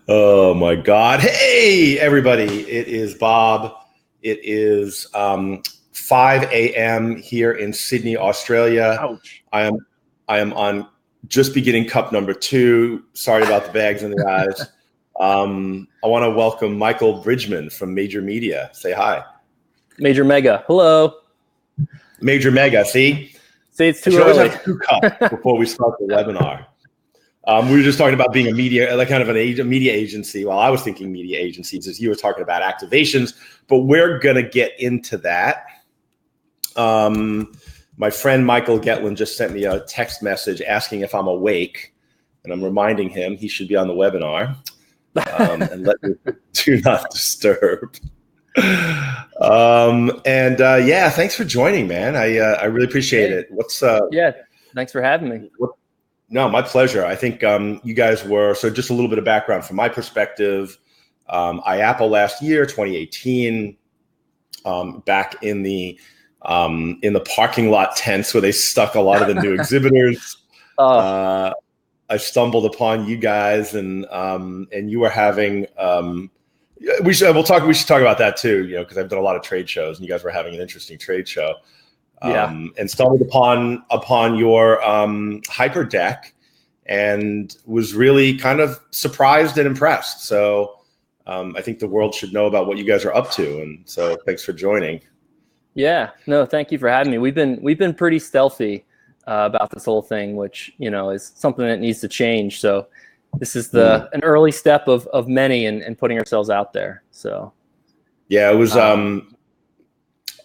Oh my God. Hey, everybody. It is Bob. It is 5 a.m. here in Sydney, Australia. Ouch. I am on just beginning cup number 2. Sorry about the bags in the eyes. I want to welcome Michael Bridgman from Major Media. Say hi. MajorMega. Hello. MajorMega. See? Say it's too I early. always have 2 cups before we start the webinar. We were just talking about being a media, like kind of a media agency. Well, I was thinking media agencies as you were talking about activations, but we're going to get into that. My friend Michael Getland just sent me a text message asking if I'm awake, and I'm reminding him he should be on the webinar. And let me do not disturb. Yeah, thanks for joining, man. I really appreciate it. Yeah, thanks for having me. No, my pleasure. I think you guys were, so just a little bit of background from my perspective. IAPA last year, 2018, back in the parking lot tents where they stuck a lot of the new exhibitors. I stumbled upon you guys, and you were having. We should talk about that too, because I've done a lot of trade shows, and you guys were having an interesting trade show. And stumbled upon your Hyperdeck, and was really kind of surprised and impressed. So I think the world should know about what you guys are up to, and so thanks for joining. Yeah, no, thank you for having me. We've been pretty stealthy about this whole thing, which is something that needs to change. So this is an early step of many in putting ourselves out there. So yeah, it was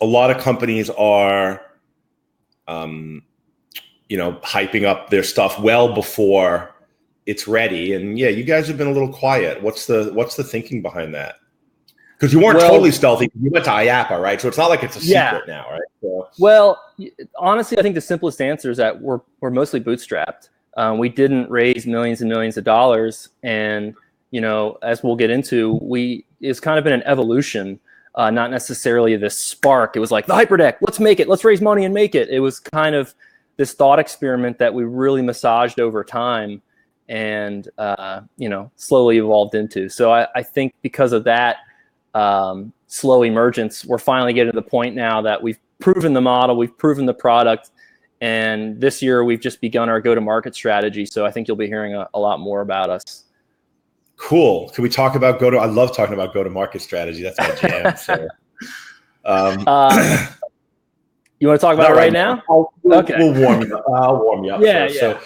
a lot of companies are hyping up their stuff well before it's ready, and yeah, you guys have been a little quiet. What's the thinking behind that? Because you weren't totally stealthy. You went to IAPA, right? So it's not like it's a secret now, right? So. Well, honestly, I think the simplest answer is that we're mostly bootstrapped. We didn't raise millions and millions of dollars, and as we'll get into, it's kind of been an evolution, not necessarily this spark. It was like the Hyperdeck, let's make it, let's raise money and make it. It was kind of this thought experiment that we really massaged over time, and slowly evolved into. So I think because of that slow emergence, we're finally getting to the point now that we've proven the model, we've proven the product, and this year we've just begun our go-to-market strategy. So I think you'll be hearing a lot more about us. Cool. Can we talk about I love talking about go-to-market strategy. That's my jam. So, you want to talk about it right now? Okay. We'll warm you up. I'll warm you up. Yeah, first. yeah.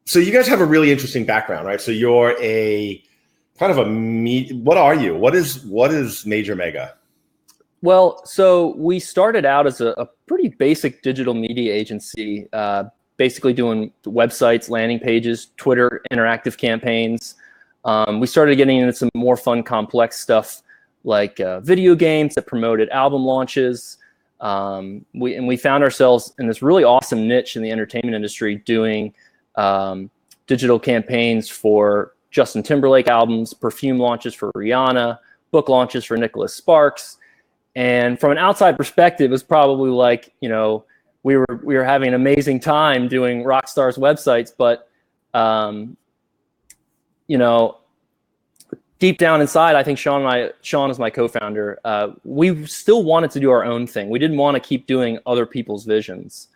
So you guys have a really interesting background, right? So you're a kind of what are you? What is MajorMega? Well, so we started out as a pretty basic digital media agency, basically doing websites, landing pages, Twitter, interactive campaigns. We started getting into some more fun, complex stuff like video games that promoted album launches. We found ourselves in this really awesome niche in the entertainment industry doing digital campaigns for Justin Timberlake albums, perfume launches for Rihanna, book launches for Nicholas Sparks. And from an outside perspective, it was probably like, we were having an amazing time doing rock stars websites, but deep down inside, I think Sean is my co-founder. We still wanted to do our own thing. We didn't want to keep doing other people's visions.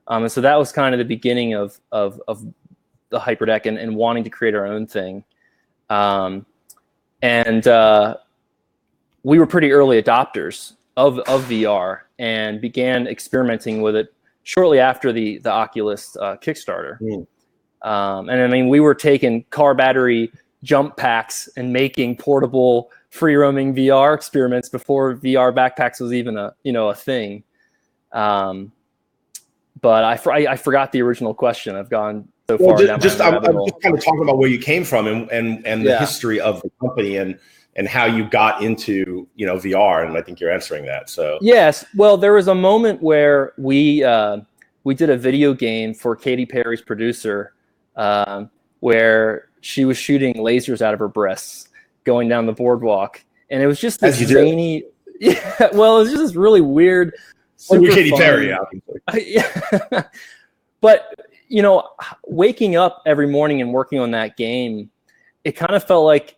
And so that was kind of the beginning of the Hyperdeck and wanting to create our own thing. We were pretty early adopters of VR and began experimenting with it shortly after the Oculus Kickstarter. And I mean, we were taking car battery jump packs and making portable free roaming VR experiments before VR backpacks was even a thing. But I forgot the original question. I've gone so far down my rabbit hole. I'm just kind of talking about where you came from and the history of the company and how you got into VR, and I think you're answering that. So yes, well, there was a moment where we did a video game for Katy Perry's producer, where she was shooting lasers out of her breasts going down the boardwalk, and it was just this zany. Yeah, well, it was just this really weird. Well, you're Katy Perry, obviously. Yeah. But waking up every morning and working on that game, it kind of felt like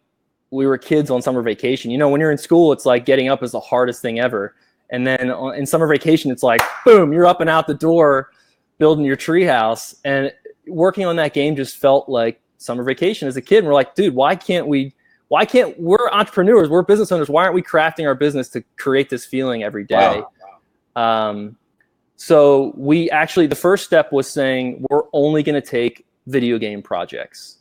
we were kids on summer vacation. You know, when you're in school, it's like getting up is the hardest thing ever. And then in summer vacation, it's like, boom, you're up and out the door building your treehouse. And working on that game just felt like summer vacation as a kid. And we're like, dude, we're entrepreneurs, we're business owners. Why aren't we crafting our business to create this feeling every day? Wow. So we actually, the first step was saying we're only going to take video game projects.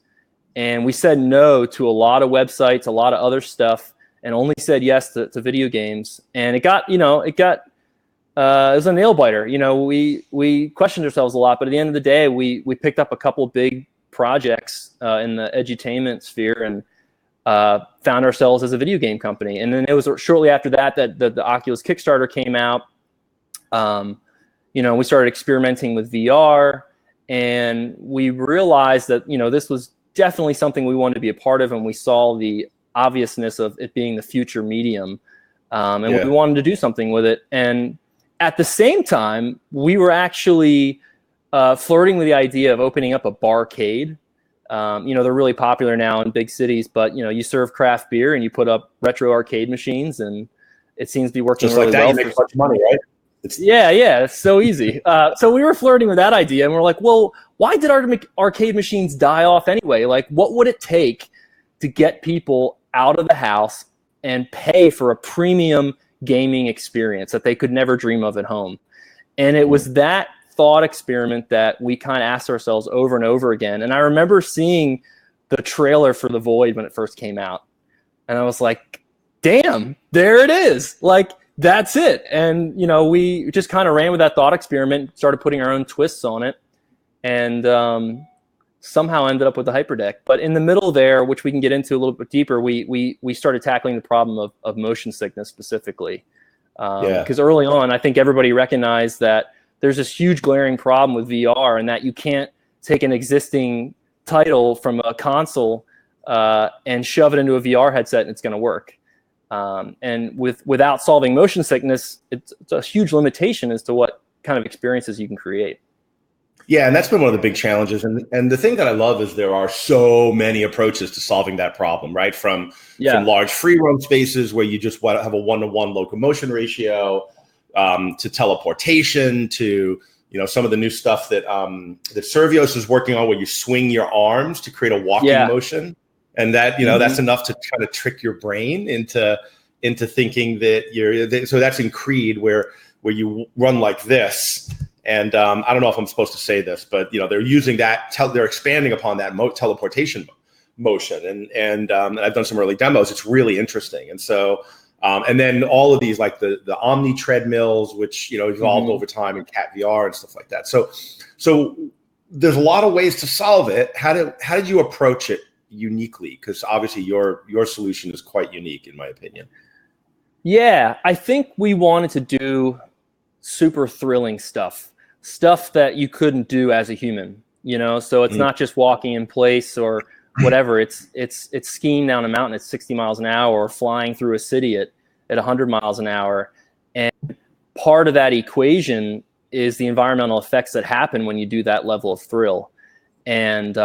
And we said no to a lot of websites, a lot of other stuff, and only said yes to video games. And it was a nail biter. You know, we questioned ourselves a lot, but at the end of the day, we picked up a couple big projects in the edutainment sphere and found ourselves as a video game company. And then it was shortly after that the Oculus Kickstarter came out. You know, we started experimenting with VR, and we realized that, you know, this was definitely something we wanted to be a part of, and we saw the obviousness of it being the future medium, and we wanted to do something with it. And at the same time, we were actually flirting with the idea of opening up a barcade. You know, they're really popular now in big cities, but, you know, you serve craft beer and you put up retro arcade machines, and it seems to be working just really like that. well. You make much money, right? It's so easy. So we were flirting with that idea, and we're like, well, why did arcade machines die off anyway? Like, what would it take to get people out of the house and pay for a premium gaming experience that they could never dream of at home? And it was that thought experiment that we kind of asked ourselves over and over again. And I remember seeing the trailer for The Void when it first came out, and I was like, damn, there it is. Like, that's it. And, you know, we just kind of ran with that thought experiment, started putting our own twists on it, and somehow ended up with the Hyperdeck. But in the middle there, which we can get into a little bit deeper, we started tackling the problem of motion sickness specifically. Because early on, I think everybody recognized that there's this huge glaring problem with VR, and that you can't take an existing title from a console and shove it into a VR headset and it's going to work. And without solving motion sickness, it's a huge limitation as to what kind of experiences you can create. Yeah, and that's been one of the big challenges. And the thing that I love is there are so many approaches to solving that problem, right? From large free roam spaces where you just have a 1-to-1 locomotion ratio, to teleportation, to, you know, some of the new stuff that Servios is working on, where you swing your arms to create a walking motion. And that, you know, that's enough to try to trick your brain into thinking that so that's in Creed where you run like this. And I don't know if I'm supposed to say this, but, you know, they're using that, they're expanding upon that teleportation motion. And I've done some early demos. It's really interesting. And so, and then all of these, like the Omni treadmills, which, you know, evolved over time in Cat VR and stuff like that. So there's a lot of ways to solve it. How did you approach it uniquely? Because obviously your solution is quite unique, in my opinion. Yeah, I think we wanted to do super thrilling stuff that you couldn't do as a human, you know. So it's not just walking in place or whatever. It's skiing down a mountain at 60 miles an hour, or flying through a city at 100 miles an hour. And part of that equation is the environmental effects that happen when you do that level of thrill. And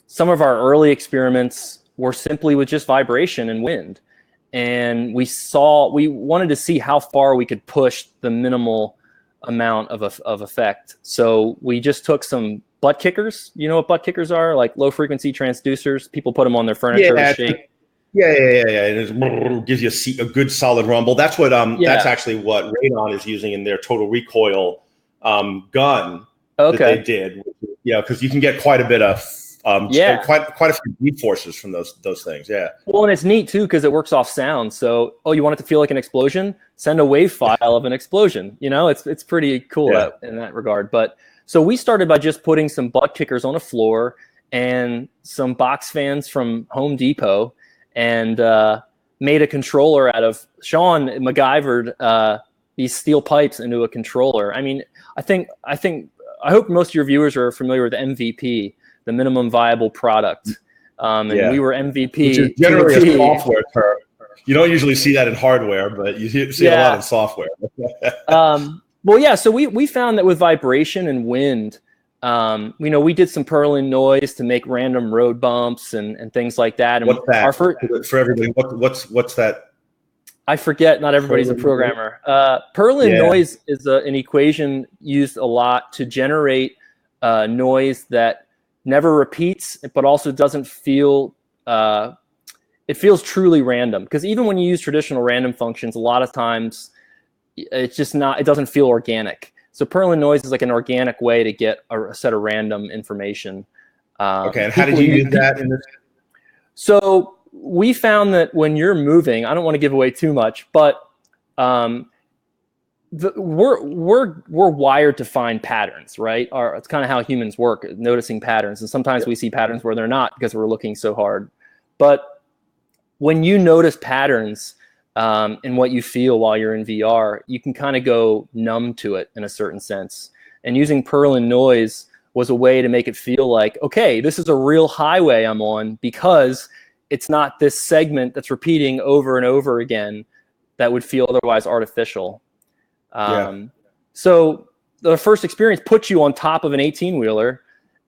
some of our early experiments were simply with just vibration and wind. And we wanted to see how far we could push the minimal amount of effect. So we just took some butt kickers. You know what butt kickers are? Like low frequency transducers. People put them on their furniture to shake. Yeah. It gives you a good solid rumble. That's what that's actually what Radon is using in their Total Recoil gun that they did. Yeah, because you can get quite a bit of quite a few beat forces from those things. Yeah. Well, and it's neat too because it works off sound. So, you want it to feel like an explosion? Send a wave file of an explosion. You know, it's pretty cool in that regard. But so we started by just putting some butt kickers on a floor and some box fans from Home Depot, and made a controller out of. Sean MacGyvered these steel pipes into a controller. I mean, I hope most of your viewers are familiar with MVP, the minimum viable product. And we were MVP. Which is generally a software term. You don't usually see that in hardware, but you see it a lot in software. So we found that with vibration and wind, We did some purling noise to make random road bumps and things like that. And what's that for everybody? What's that? I forget. Not everybody's a programmer. Purling noise is an equation used a lot to generate noise that never repeats, but also doesn't feel. It feels truly random, because even when you use traditional random functions, a lot of times it's just not. It doesn't feel organic. So purling noise is like an organic way to get a set of random information. Okay, and how did you use that in this? So we found that when you're moving, I don't want to give away too much, but we're wired to find patterns, right? It's kind of how humans work, noticing patterns. And sometimes we see patterns where they're not because we're looking so hard. But when you notice patterns in what you feel while you're in VR, you can kind of go numb to it in a certain sense. And using purling noise was a way to make it feel like, okay, this is a real highway I'm on, because it's not this segment that's repeating over and over again that would feel otherwise artificial. So the first experience puts you on top of an 18-wheeler,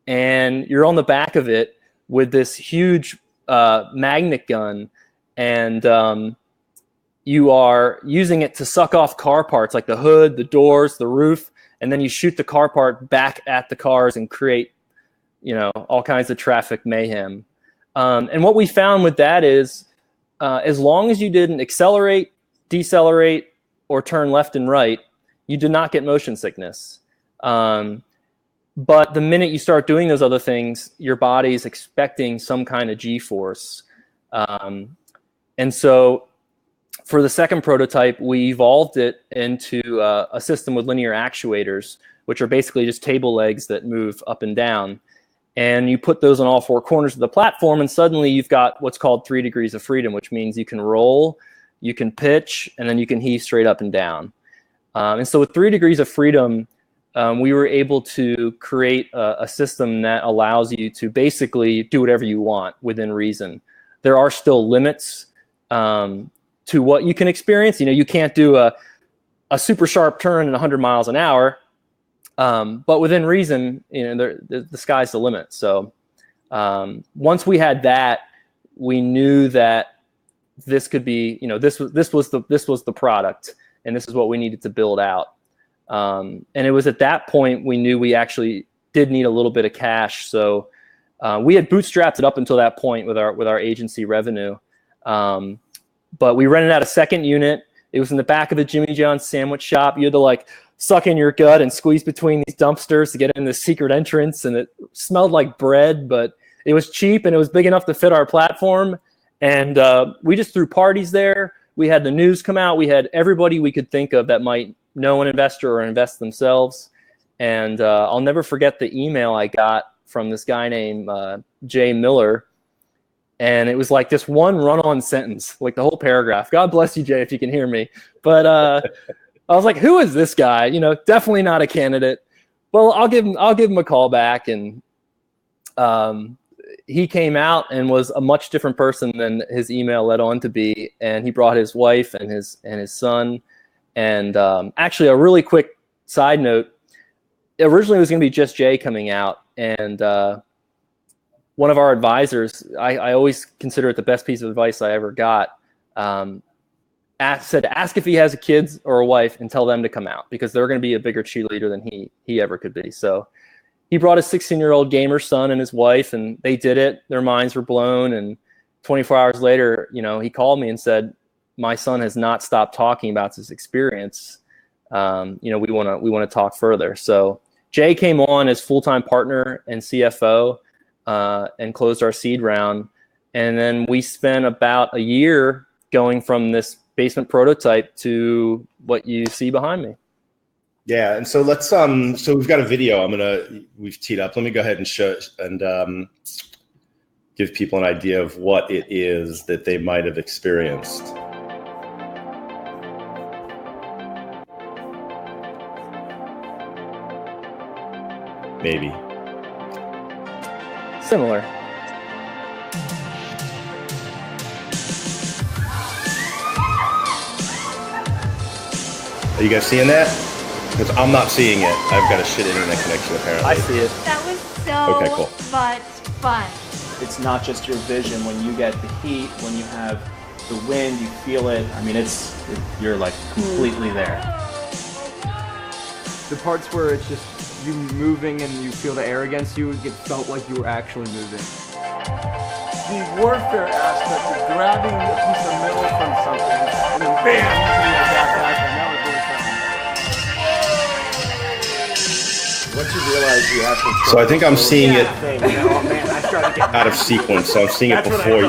and you're on the back of it with this huge magnet gun, and you are using it to suck off car parts like the hood, the doors, the roof, and then you shoot the car part back at the cars and create, all kinds of traffic mayhem. And what we found with that is, as long as you didn't accelerate, decelerate, or turn left and right, you did not get motion sickness. But the minute you start doing those other things, your body's expecting some kind of G-force. And so for the second prototype, we evolved it into a system with linear actuators, which are basically just table legs that move up and down. And you put those on all four corners of the platform, and suddenly you've got what's called 3 degrees of freedom, which means you can roll, you can pitch, and then you can heave straight up and down. And so with 3 degrees of freedom, we were able to create a system that allows you to basically do whatever you want within reason. There are still limits to what you can experience. You can't do a super sharp turn at 100 miles an hour. But within reason, the sky's the limit. So once we had that, we knew that this could be, this was the product, and this is what we needed to build out. And it was at that point we knew we actually did need a little bit of cash. So we had bootstrapped it up until that point with our agency revenue. But we rented out a second unit. It was in the back of the Jimmy John's sandwich shop. You had to suck in your gut and squeeze between these dumpsters to get in the secret entrance, and it smelled like bread, but it was cheap and it was big enough to fit our platform. And we just threw parties there. We had the news come out. We had everybody we could think of that might know an investor or invest themselves. And I'll never forget the email I got from this guy named Jay Miller. And it was like this one run-on sentence, like the whole paragraph. God bless you, Jay, if you can hear me. But I was like, who is this guy? Definitely not a candidate. Well, I'll give him a call back, and he came out and was a much different person than his email led on to be. And he brought his wife and his son. And actually, a really quick side note: originally it was going to be just Jay coming out, and one of our advisors, I always consider it the best piece of advice I ever got, said, ask if he has a kid or a wife and tell them to come out, because they're going to be a bigger cheerleader than he ever could be. So he brought his 16-year-old gamer son and his wife, and they did it. Their minds were blown. And 24 hours later, he called me and said, my son has not stopped talking about this experience. We want to talk further. So Jay came on as full-time partner and CFO, and closed our seed round. And then we spent about a year going from this basement prototype to what you see behind me. Yeah. And so let's, so we've got a video we've teed up. Let me go ahead and show and give people an idea of what it is that they might have experienced. Maybe. Similar. Are you guys seeing that? Because I'm not seeing it. I've got a shit internet connection apparently. I see it. That was so much fun. It's not just your vision. When you get the heat, when you have the wind, you feel it. I mean, you're like completely there. The parts where it's just you moving and you feel the air against you, it felt like you were actually moving. The warfare aspect of grabbing a piece of metal from something and then bam, using your backpack, and that was really fun. Once you realize you have control. So I think I'm seeing it Oh man, I started getting out of sequence. So I'm seeing it before.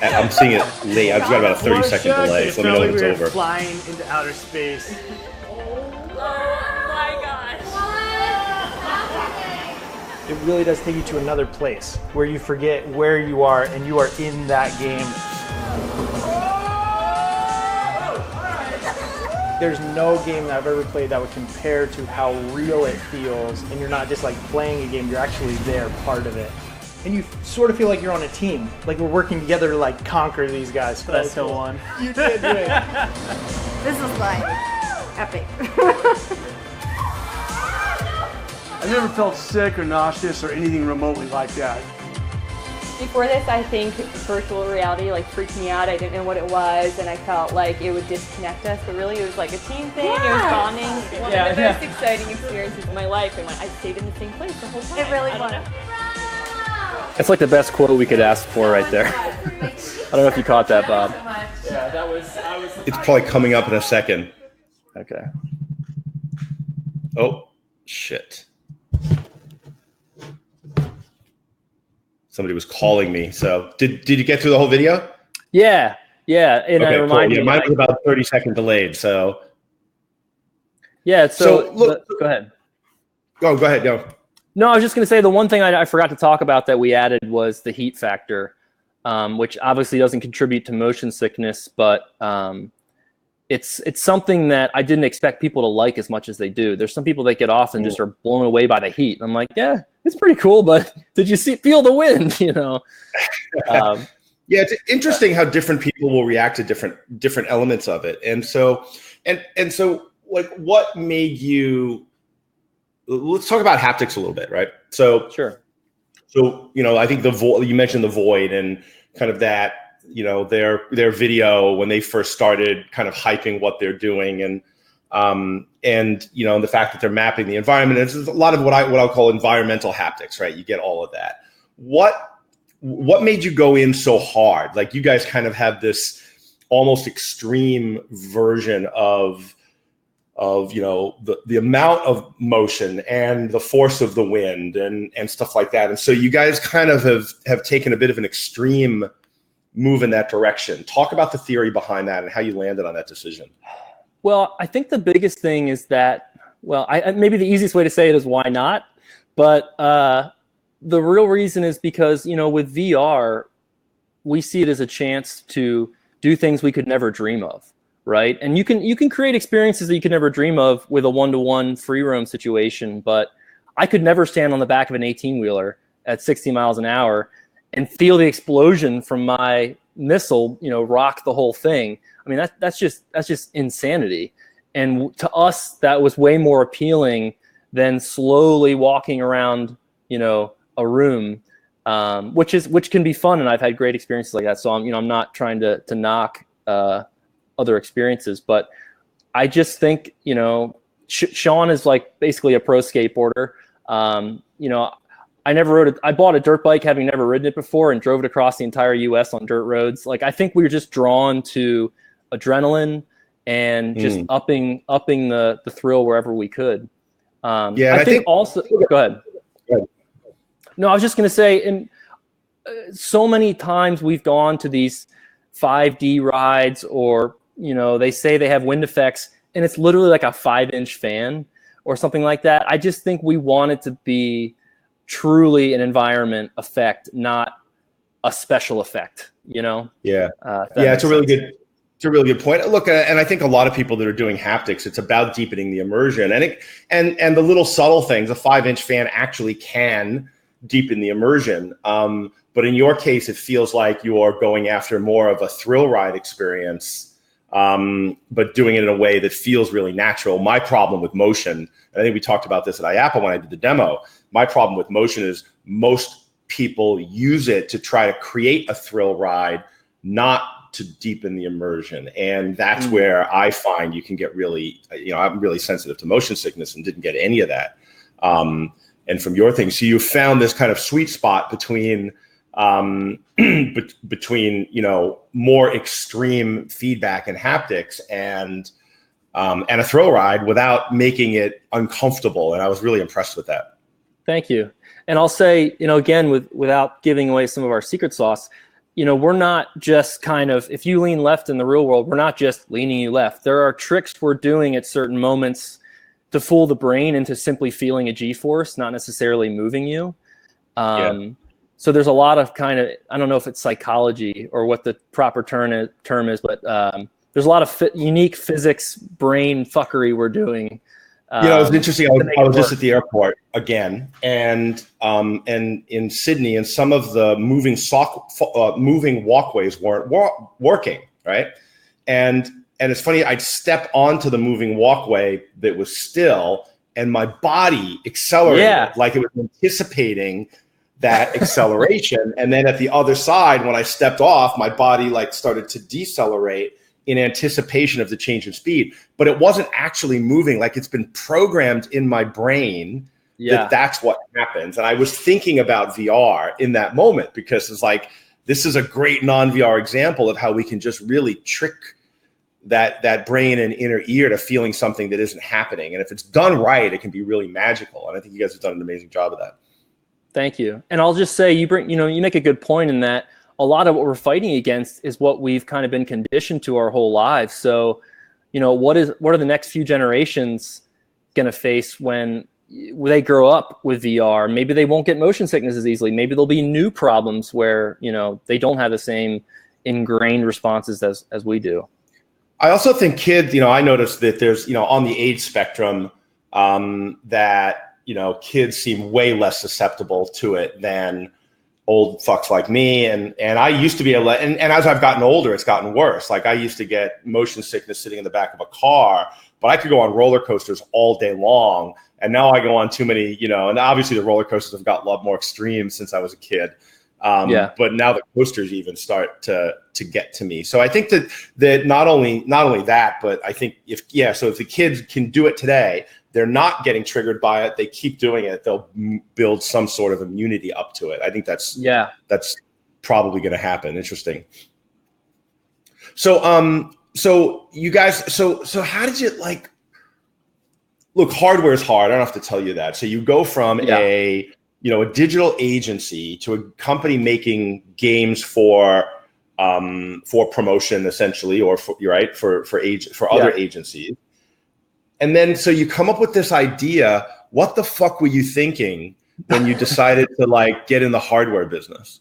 I'm seeing it late. I've got about a 30-second delay. So let me know when it's over. Flying into outer space. It really does take you to another place where you forget where you are and you are in that game. There's no game that I've ever played that would compare to how real it feels, and you're not just like playing a game, you're actually there, part of it. And you sort of feel like you're on a team, like we're working together to like conquer these guys. That's the one. You did great. This is like epic. I've never felt sick or nauseous or anything remotely like that. Before this, I think virtual reality like freaked me out. I didn't know what it was, and I felt like it would disconnect us. But really, it was like a team thing. It was bonding. One of the most exciting experiences of my life, and I stayed in the same place the whole time. It really was. That's like the best quote we could ask for right there. I don't know if you caught that, Bob. Yeah, that was. It's probably coming up in a second. Okay. Oh, shit. Somebody was calling me. So did you get through the whole video? Yeah. And I remind you. Mine was about 30-second delayed. So yeah. So look, go ahead. Go ahead. Go. No, I was just going to say the one thing I forgot to talk about that we added was the heat factor, which obviously doesn't contribute to motion sickness, but it's something that I didn't expect people to like as much as they do. There's some people that get off and just are blown away by the heat. I'm like, yeah, it's pretty cool, but did you feel the wind? You know. Yeah, it's interesting how different people will react to different elements of it, and so like, what made you? Let's talk about haptics a little bit, right? So sure. So I think you mentioned the Void and kind of that. Their video when they first started kind of hyping what they're doing and the fact that they're mapping the environment. It's a lot of what I'll call environmental haptics, right? You get all of that. What made you go in so hard? Like, you guys kind of have this almost extreme version of the amount of motion and the force of the wind and stuff like that. And so you guys kind of have taken a bit of an extreme move in that direction. Talk about the theory behind that and how you landed on that decision. Well, I think the biggest thing is that, maybe the easiest way to say it is why not? But the real reason is because, with VR, we see it as a chance to do things we could never dream of, right? And you can create experiences that you could never dream of with a one-to-one free roam situation, but I could never stand on the back of an 18-wheeler at 60 miles an hour and feel the explosion from my missile, rock the whole thing. I mean, that's just insanity. And to us, that was way more appealing than slowly walking around, a room, which can be fun. And I've had great experiences like that. So I'm not trying to knock other experiences, but I just think, Sean is like basically a pro skateboarder. I bought a dirt bike having never ridden it before and drove it across the entire US on dirt roads. Like, I think we were just drawn to adrenaline and just upping the thrill wherever we could. I think also, go ahead. No, I was just going to say, so many times we've gone to these 5D rides or, they say they have wind effects and it's literally like a 5-inch fan or something like that. I just think we want it to be truly an environment effect, not a special effect, Yeah. It's a really good point. Look, and I think a lot of people that are doing haptics, it's about deepening the immersion, and the little subtle things. A 5-inch fan actually can deepen the immersion. But in your case, it feels like you are going after more of a thrill ride experience but doing it in a way that feels really natural. My problem with motion, and I think we talked about this at IAPA when I did the demo, my problem with motion is most people use it to try to create a thrill ride, not to deepen the immersion. And that's where I find you can get really, I'm really sensitive to motion sickness and didn't get any of that. And from your thing, so you found this kind of sweet spot between more extreme feedback and haptics and a thrill ride without making it uncomfortable. And I was really impressed with that. Thank you. And I'll say, again, without giving away some of our secret sauce, we're not just kind of, if you lean left in the real world, we're not just leaning you left. There are tricks we're doing at certain moments to fool the brain into simply feeling a G-force, not necessarily moving you. So there's a lot of kind of, I don't know if it's psychology or what the proper term is, but there's a lot of unique physics brain fuckery we're doing. It was interesting. I was just at the airport again, and in Sydney, and some of the moving walkways weren't working, right? And it's funny. I'd step onto the moving walkway that was still, and my body accelerated like it was anticipating that acceleration. And then at the other side, when I stepped off, my body started to decelerate in anticipation of the change in speed, but it wasn't actually moving. Like, it's been programmed in my brain that that's what happens. And I was thinking about VR in that moment, because it's like, this is a great non-VR example of how we can just really trick that brain and inner ear to feeling something that isn't happening. And if it's done right, it can be really magical. And I think you guys have done an amazing job of that. Thank you. And I'll just say, you make a good point in that a lot of what we're fighting against is what we've kind of been conditioned to our whole lives. So, what are the next few generations going to face when they grow up with VR? Maybe they won't get motion sickness as easily. Maybe there'll be new problems where, they don't have the same ingrained responses as we do. I also think kids, I noticed that there's, on the age spectrum, that, kids seem way less susceptible to it than old fucks like me. And I used to be able to, and as I've gotten older, it's gotten worse. Like, I used to get motion sickness sitting in the back of a car, but I could go on roller coasters all day long. And now I go on too many, and obviously the roller coasters have got a lot more extreme since I was a kid. But now the coasters even start to get to me. So I think that not only that, but I think if the kids can do it today, they're not getting triggered by it. They keep doing it. They'll build some sort of immunity up to it. I think that's probably going to happen. Interesting. So, so you guys, so how did you look, hardware is hard. I don't have to tell you that. So you go from a digital agency to a company making games for promotion, essentially, or for other agencies. And then, so you come up with this idea. What the fuck were you thinking when you decided to get in the hardware business?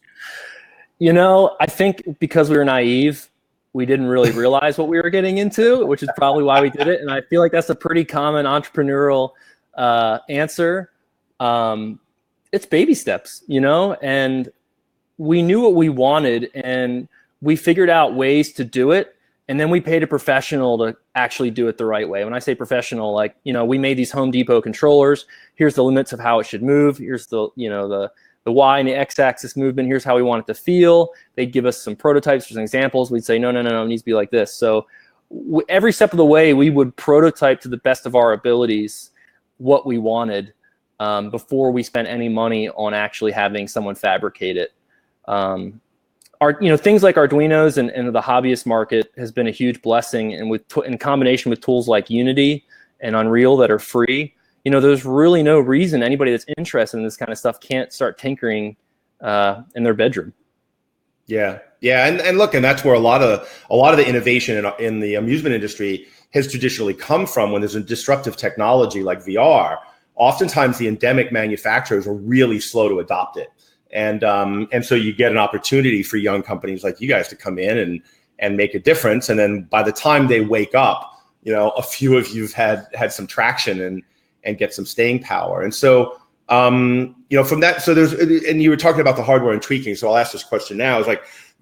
I think because we were naive, we didn't really realize what we were getting into, which is probably why we did it. And I feel like that's a pretty common entrepreneurial answer. It's baby steps, and we knew what we wanted, and we figured out ways to do it. And then we paid a professional to actually do it the right way. When I say professional, we made these Home Depot controllers. Here's the limits of how it should move. Here's the Y and the X-axis movement. Here's how we want it to feel. They'd give us some prototypes, some examples. We'd say, no, it needs to be like this. So every step of the way, we would prototype to the best of our abilities what we wanted before we spent any money on actually having someone fabricate it. Things like Arduinos and the hobbyist market has been a huge blessing, and in combination with tools like Unity and Unreal that are free, there's really no reason anybody that's interested in this kind of stuff can't start tinkering in their bedroom. Yeah, and look, and that's where a lot of the innovation in the amusement industry has traditionally come from. When there's a disruptive technology like VR, oftentimes the endemic manufacturers are really slow to adopt it. And so you get an opportunity for young companies like you guys to come in and make a difference. And then by the time they wake up, a few of you've had some traction and get some staying power. And so, from that, so and you were talking about the hardware and tweaking. So I'll ask this question now: is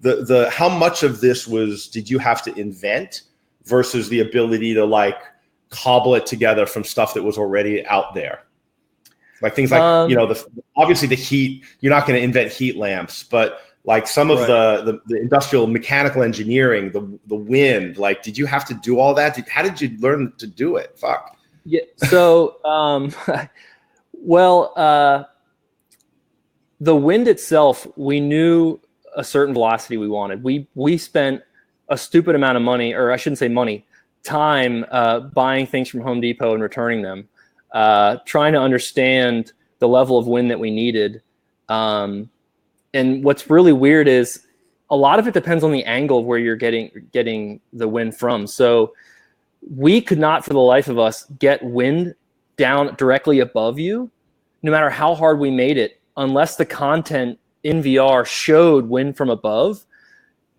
the how much of this did you have to invent versus the ability to like cobble it together from stuff that was already out there? Like things like, obviously the heat, you're not going to invent heat lamps, but like some of the industrial mechanical engineering, the wind, like, did you have to do all that? How did you learn to do it? Fuck. Yeah. So, the wind itself, we knew a certain velocity we wanted. We spent a stupid amount of money, or I shouldn't say money, time buying things from Home Depot and returning them, trying to understand the level of wind that we needed. And what's really weird is a lot of it depends on the angle of where you're getting the wind from. So we could not, for the life of us, get wind down directly above you, no matter how hard we made it, unless the content in VR showed wind from above.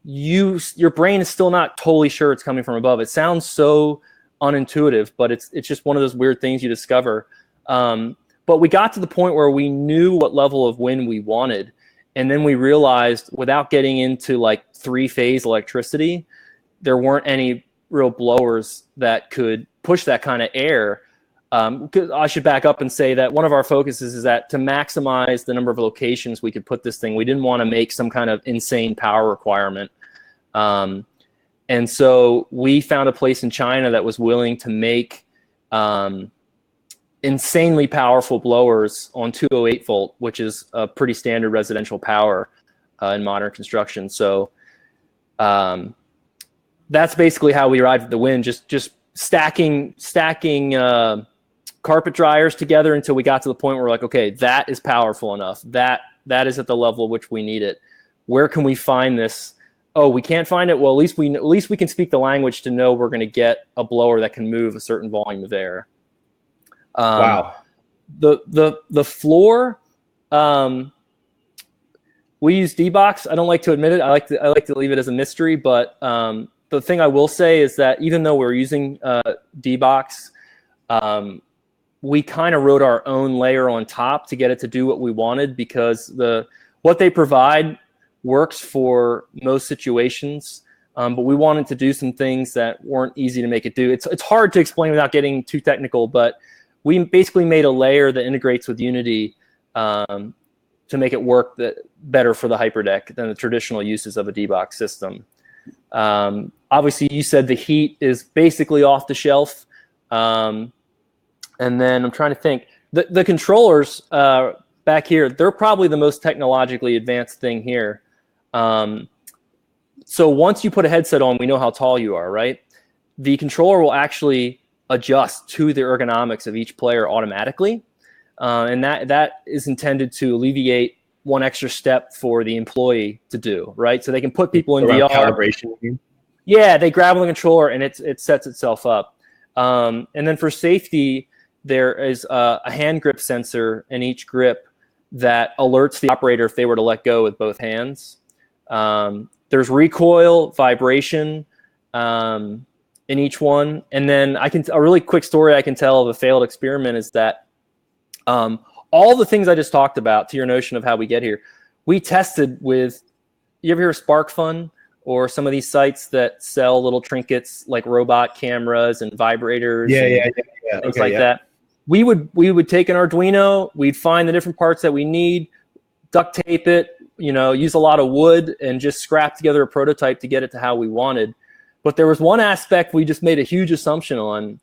Your brain is still not totally sure it's coming from above. It sounds so unintuitive, but it's just one of those weird things you discover. But we got to the point where we knew what level of wind we wanted. And then we realized, without getting into like 3-phase electricity, there weren't any real blowers that could push that kind of air. I should back up and say that one of our focuses is that to maximize the number of locations we could put this thing, we didn't want to make some kind of insane power requirement. And so we found a place in China that was willing to make insanely powerful blowers on 208 volt, which is a pretty standard residential power in modern construction. So that's basically how we arrived at the wind, just stacking carpet dryers together until we got to the point where we're like, okay, that is powerful enough. That is at the level at which we need it. Where can we find this? Oh, we can't find it. Well, at least we can speak the language to know we're going to get a blower that can move a certain volume of air. Wow. The floor, we use D-Box. I don't like to admit it. I like to leave it as a mystery. But the thing I will say is that even though we're using D-Box, we kind of wrote our own layer on top to get it to do what we wanted, because what they provide works for most situations. But we wanted to do some things that weren't easy to make it do. It's hard to explain without getting too technical, but we basically made a layer that integrates with Unity to make it work better for the Hyperdeck than the traditional uses of a D-Box system. Obviously, you said the heat is basically off the shelf. And then I'm trying to think. The controllers back here, they're probably the most technologically advanced thing here. So once you put a headset on, we know how tall you are, right? The controller will actually adjust to the ergonomics of each player automatically. And that is intended to alleviate one extra step for the employee to do, right? So they can put people in VR. Calibration. Yeah, they grab on the controller and it sets itself up. And then for safety, there is a hand grip sensor in each grip that alerts the operator if they were to let go with both hands. There's recoil, vibration in each one. And then a really quick story I can tell of a failed experiment is that all the things I just talked about, to your notion of how we get here, we tested with, you ever hear of SparkFun or some of these sites that sell little trinkets like robot cameras and vibrators? Things like that. We would take an Arduino, we'd find the different parts that we need, duct tape it, use a lot of wood and just scrap together a prototype to get it to how we wanted. But there was one aspect we just made a huge assumption on,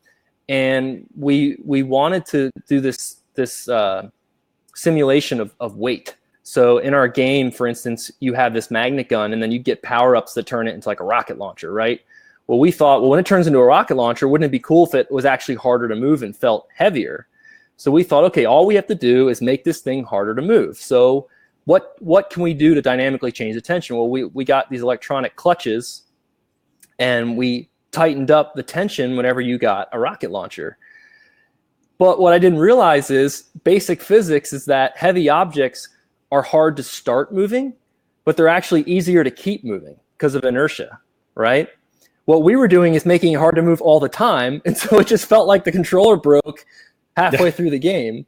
and we wanted to do this simulation of weight. So in our game, for instance, you have this magnet gun, and then you get power-ups that turn it into like a rocket launcher, right? Well, we thought, when it turns into a rocket launcher, wouldn't it be cool if it was actually harder to move and felt heavier? So we thought, okay, all we have to do is make this thing harder to move. So what can we do to dynamically change the tension? Well, we got these electronic clutches, and we tightened up the tension whenever you got a rocket launcher. But what I didn't realize is basic physics is that heavy objects are hard to start moving, but they're actually easier to keep moving because of inertia, right? What we were doing is making it hard to move all the time, and so it just felt like the controller broke halfway through the game.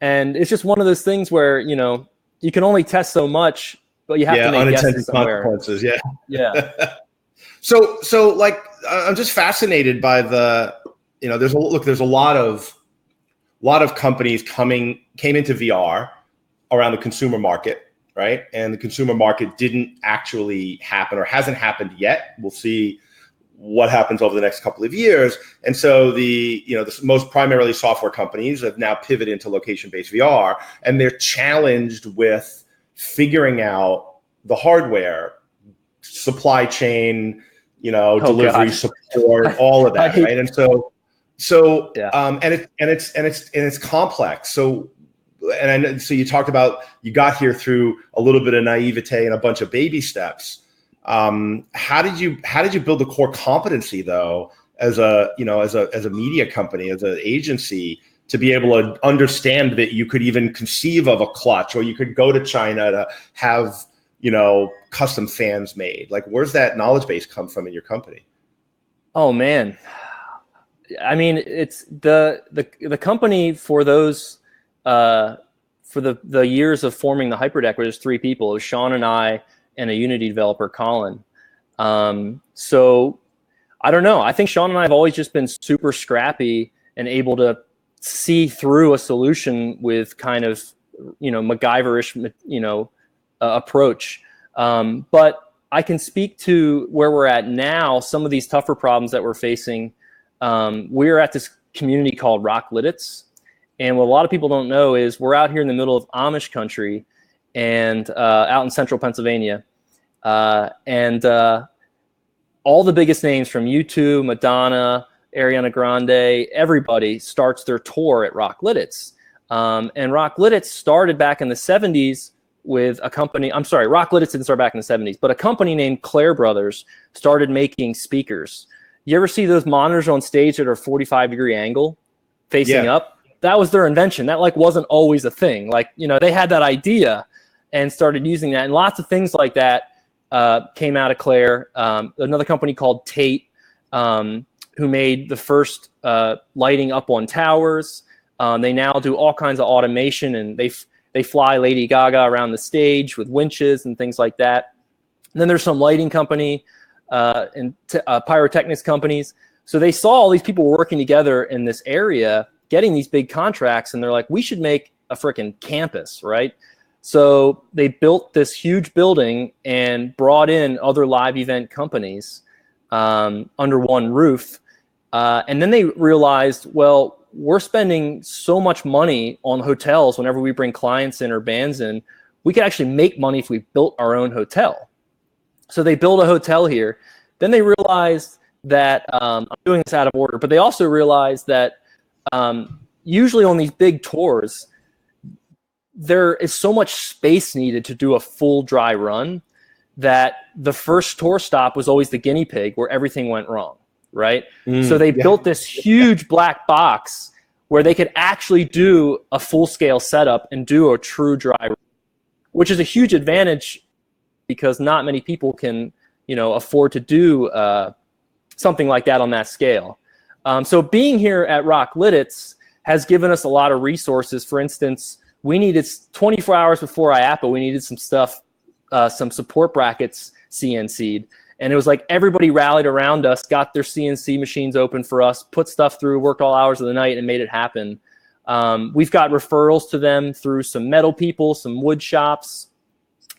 And it's just one of those things where, you can only test so much, but you have to make guesses somewhere. Consequences, yeah. So like, I'm just fascinated by there's a lot of companies came into VR around the consumer market, right? And the consumer market didn't actually happen or hasn't happened yet. We'll see what happens over the next couple of years. And so the most primarily software companies have now pivoted into location-based VR, and they're challenged with figuring out the hardware, supply chain, delivery support, all of that, right? And so it's complex. So you talked about you got here through a little bit of naivete and a bunch of baby steps. How did you build the core competency though, as a media company, as an agency, to be able to understand that you could even conceive of a clutch, or you could go to China to have custom fans made? Like, where's that knowledge base come from in your company? Oh man, I mean, it's the company for those for the years of forming the Hyperdeck, where there's 3 people. It was Sean and I and a Unity developer, Colin. So I don't know. I think Sean and I have always just been super scrappy and able to see through a solution with kind of MacGyver-ish approach. But I can speak to where we're at now. Some of these tougher problems that we're facing. We're at this community called Rock Lidditz. And what a lot of people don't know is we're out here in the middle of Amish country and out in central Pennsylvania. And all the biggest names from U2, Madonna, Ariana Grande, everybody starts their tour at Rock Lidditz. And Rock Lidditz started back in the 70s with a company. I'm sorry, Rock Lidditz didn't start back in the 70s, but a company named Clare Brothers started making speakers. You ever see those monitors on stage that are 45-degree angle facing up? That was their invention. That wasn't always a thing. They had that idea and started using that. And lots of things like that came out of Clare. Another company called Tate, who made the first lighting up on towers. They now do all kinds of automation, and they fly Lady Gaga around the stage with winches and things like that. And then there's some lighting company and pyrotechnics companies. So they saw all these people working together in this area, getting these big contracts, and they're like, we should make a freaking campus, right? So they built this huge building and brought in other live event companies under one roof. And then they realized, well, we're spending so much money on hotels whenever we bring clients in or bands in. We could actually make money if we built our own hotel. So they built a hotel here. Then they realized that, I'm doing this out of order, but they also realized that usually on these big tours, there is so much space needed to do a full dry run that the first tour stop was always the guinea pig where everything went wrong, right? So they built this huge black box where they could actually do a full-scale setup and do a true dry run, which is a huge advantage because not many people can, afford to do something like that on that scale. So being here at Rock Lidditz has given us a lot of resources. For instance, we needed 24 hours before IAPA, we needed some stuff, some support brackets CNC'd. And it was like everybody rallied around us, got their CNC machines open for us, put stuff through, worked all hours of the night, and made it happen. We've got referrals to them through some metal people, some wood shops,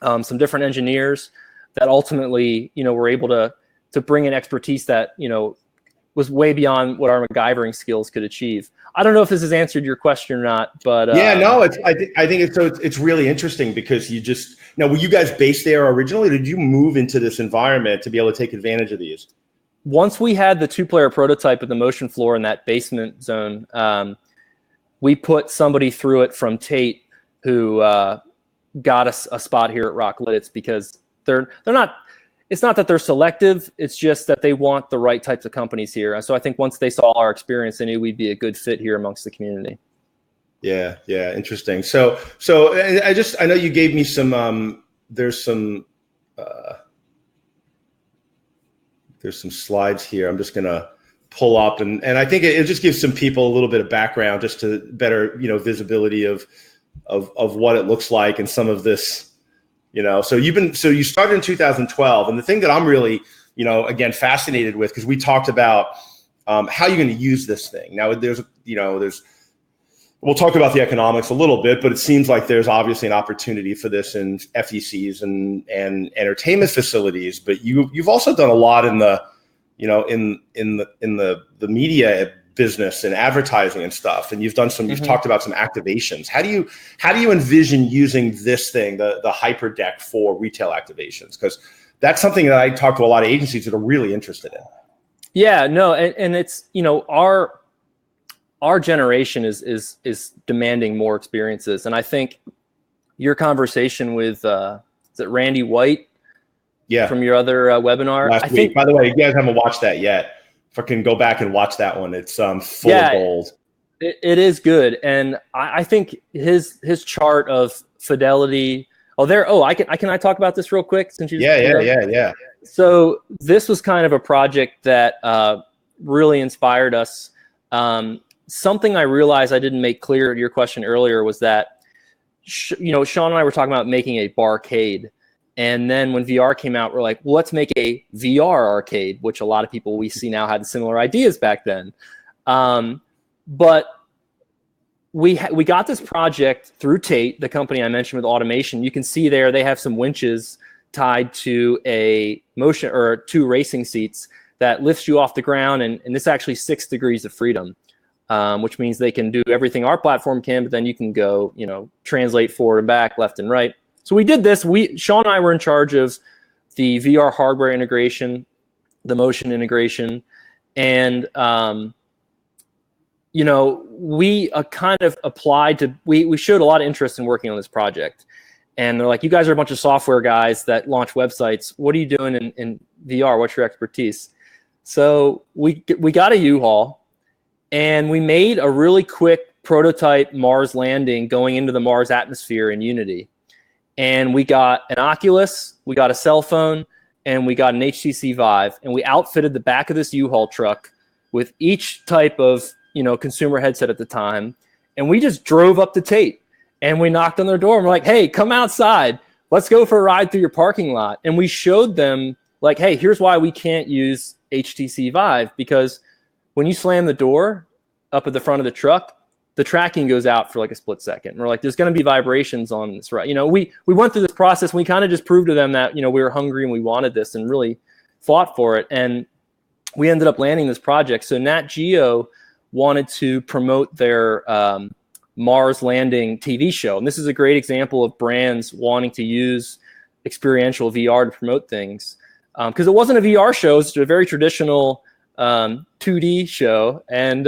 some different engineers that ultimately, were able to bring in expertise that, was way beyond what our MacGyvering skills could achieve. I don't know if this has answered your question or not, but I think it's really interesting because were you guys based there originally? Or did you move into this environment to be able to take advantage of these? Once we had the 2-player prototype of the motion floor in that basement zone, we put somebody through it from Tate who got us a spot here at Rock Lidditz because they're not. It's not that they're selective. It's just that they want the right types of companies here. So I think once they saw our experience, they knew we'd be a good fit here amongst the community. Yeah, interesting. So I know you gave me some. There's some slides here. I'm just gonna pull up, and I think it just gives some people a little bit of background, just to better visibility of what it looks like and some of this. So you started in 2012, and the thing that I'm really again, fascinated with, because we talked about how you're going to use this thing. Now, we'll talk about the economics a little bit, but it seems like there's obviously an opportunity for this in FECs and entertainment facilities. But you've also done a lot in the, in the media business and advertising and stuff. And you've talked about some activations. How do you envision using this thing, the Hyperdeck, for retail activations? Because that's something that I talk to a lot of agencies that are really interested in. Yeah, no, and it's, our generation is demanding more experiences. And I think your conversation with, is it Randy White? Yeah. From your other webinar? Last week. By the way, you guys haven't watched that yet. Fucking go back and watch that one. It's full of gold. It is good. And I think his chart of fidelity. Can I talk about this real quick? Since you yeah. So this was kind of a project that really inspired us. Something I realized I didn't make clear to your question earlier was that, Sean and I were talking about making a barcade. And then when VR came out, we're like, well, let's make a VR arcade, which a lot of people we see now had similar ideas back then. But we got this project through Tate, the company I mentioned with automation. You can see there they have some winches tied to a motion or 2 racing seats that lifts you off the ground. And this actually 6 degrees of freedom, which means they can do everything our platform can, but then you can go, translate forward and back, left and right. So we did this. Sean and I were in charge of the VR hardware integration, the motion integration, and we kind of applied to. We showed a lot of interest in working on this project, and they're like, "You guys are a bunch of software guys that launch websites. What are you doing in VR? What's your expertise?" So we got a U-Haul, and we made a really quick prototype Mars landing going into the Mars atmosphere in Unity. And we got an Oculus, we got a cell phone, and we got an HTC Vive, and we outfitted the back of this U-Haul truck with each type of consumer headset at the time, and we just drove up to Tate, and we knocked on their door, and we're like, "Hey, come outside, let's go for a ride through your parking lot." And we showed them, like, "Hey, here's why we can't use HTC Vive, because when you slam the door up at the front of the truck, the tracking goes out for like a split second." And we're like, "There's going to be vibrations on this, right?" We went through this process. And we kind of just proved to them that, we were hungry and we wanted this and really fought for it. And we ended up landing this project. So Nat Geo wanted to promote their Mars landing TV show. And this is a great example of brands wanting to use experiential VR to promote things. Because it wasn't a VR show. It's a very traditional 2D show. And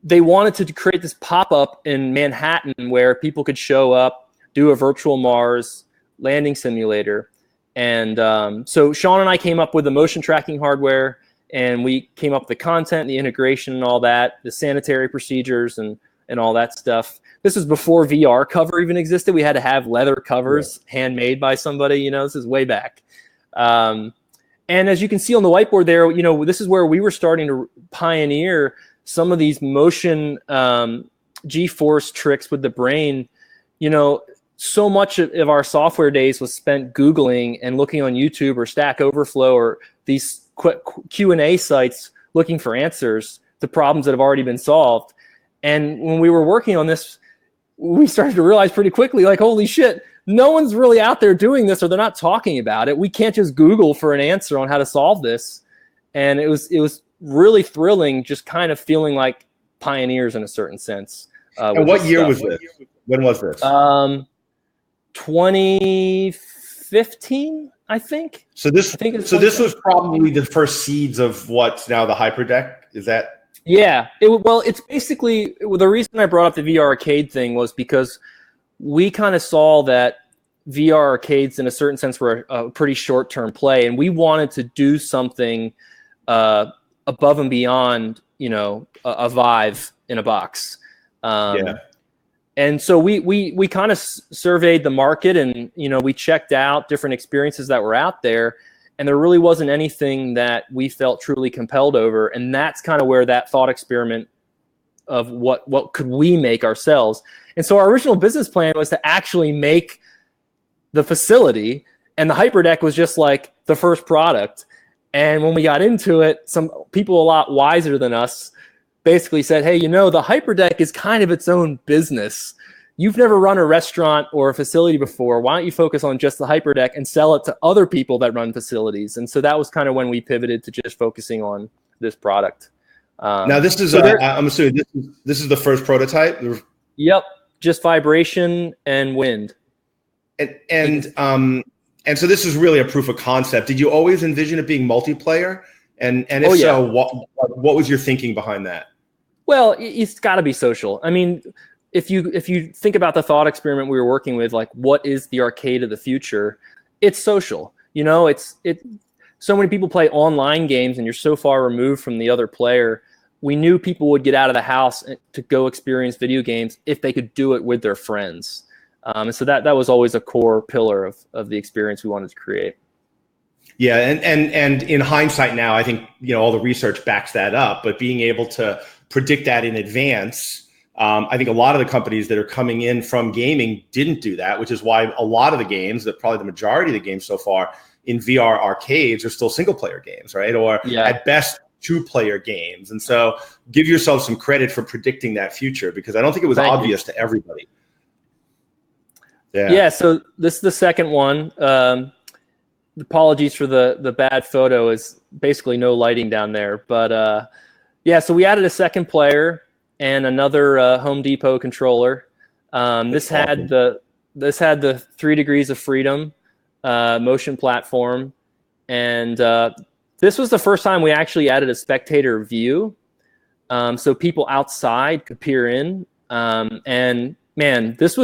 they wanted to create this pop-up in Manhattan where people could show up, do a virtual Mars landing simulator. And so Sean and I came up with the motion tracking hardware, and we came up with the content, the integration and all that, the sanitary procedures and all that stuff. This is before VR cover even existed. We had to have leather covers handmade by somebody. This is way back. And as you can see on the whiteboard there, this is where we were starting to pioneer some of these motion G-force tricks with the brain. So much of our software days was spent Googling and looking on YouTube or Stack Overflow or these Q&A sites looking for answers to problems that have already been solved. And when we were working on this, we started to realize pretty quickly, like, holy shit, no one's really out there doing this, or they're not talking about it. We can't just Google for an answer on how to solve this. And it was really thrilling, just kind of feeling like pioneers in a certain sense. And what year was this? When was this? 2015, I think. So this was probably the first seeds of what's now the Hyperdeck. Is that? Yeah. It's basically, the reason I brought up the VR arcade thing was because we kind of saw that VR arcades, in a certain sense, were a pretty short-term play, and we wanted to do something above and beyond, a Vive in a box. And so we kind of surveyed the market, and we checked out different experiences that were out there, and there really wasn't anything that we felt truly compelled over. And that's kind of where that thought experiment of what could we make ourselves. And so our original business plan was to actually make the facility, and the Hyperdeck was just like the first product. And when we got into it, some people a lot wiser than us basically said, hey, the Hyperdeck is kind of its own business. You've never run a restaurant or a facility before. Why don't you focus on just the Hyperdeck and sell it to other people that run facilities? And so that was kind of when we pivoted to just focusing on this product. Now, this is, I'm assuming this is the first prototype? Yep, just vibration and wind. And so this is really a proof of concept. Did you always envision it being multiplayer? And if so, what was your thinking behind that? Well, it's got to be social. I mean, if you think about the thought experiment we were working with, like what is the arcade of the future? It's social. So many people play online games and you're so far removed from the other player. We knew people would get out of the house to go experience video games if they could do it with their friends. And so that was always a core pillar of the experience we wanted to create. Yeah, and in hindsight now, I think all the research backs that up. But being able to predict that in advance, I think a lot of the companies that are coming in from gaming didn't do that, which is why a lot of the games, probably the majority of the games so far in VR arcades, are still single-player games, right? Or at best, two-player games. And so give yourself some credit for predicting that future, because I don't think it was obvious to everybody. Yeah, so this is the second one. Apologies for the bad photo. Is basically no lighting down there. But so we added a second player and another Home Depot controller. This had the 3 degrees of freedom motion platform. And this was the first time we actually added a spectator view. So people outside could peer in. And man, these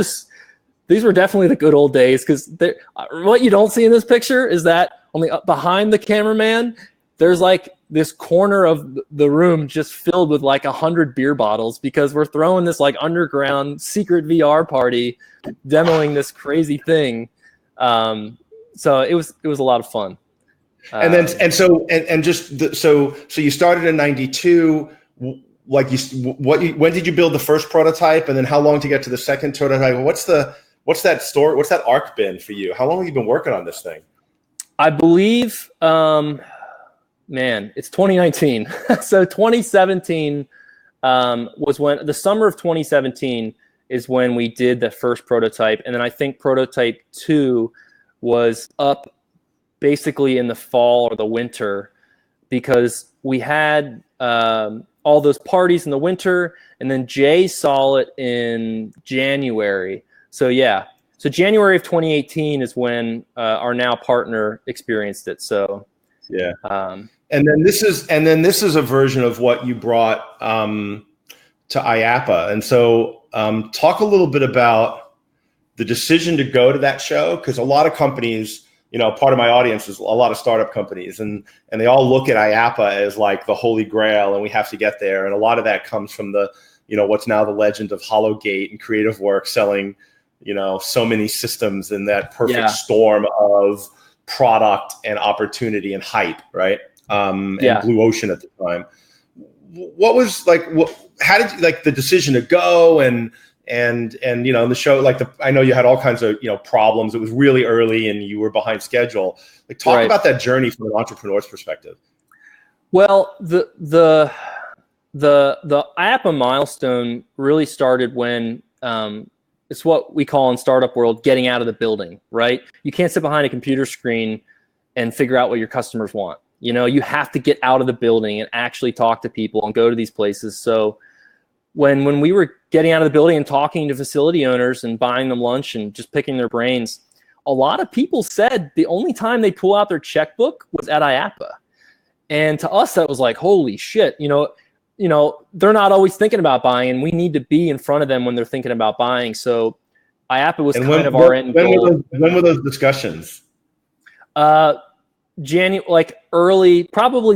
were definitely the good old days, because what you don't see in this picture is that behind the cameraman, there's like this corner of the room just filled with like 100 beer bottles, because we're throwing this like underground secret VR party, demoing this crazy thing. So it was a lot of fun. So you started in '92. When did you build the first prototype, and then how long to get to the second prototype? What's that story? What's that arc been for you? How long have you been working on this thing? I believe, it's 2019. So 2017 was when the summer of 2017 is when we did the first prototype, and then I think prototype 2 was up basically in the fall or the winter, because we had all those parties in the winter, and then Jay saw it in January. So January of 2018 is when our now partner experienced it. So and then this is a version of what you brought to IAPA. And so talk a little bit about the decision to go to that show, because a lot of companies, part of my audience is a lot of startup companies, and they all look at IAPA as like the holy grail, and we have to get there. And a lot of that comes from the, what's now the legend of Hollowgate and Creative Works selling, so many systems in that perfect storm of product and opportunity and hype, right? And Blue Ocean at the time. What was how did you the decision to go and the show, I know you had all kinds of, problems. It was really early and you were behind schedule. Talk about that journey from an entrepreneur's perspective. Well, the IAPA milestone really started when, it's what we call in startup world, getting out of the building, right? You can't sit behind a computer screen and figure out what your customers want. You have to get out of the building and actually talk to people and go to these places. So when we were getting out of the building and talking to facility owners and buying them lunch and just picking their brains, a lot of people said the only time they pull out their checkbook was at IAPA. And to us, that was like, holy shit, they're not always thinking about buying, and we need to be in front of them when they're thinking about buying. So IAPA was our end goal. When were those discussions? Probably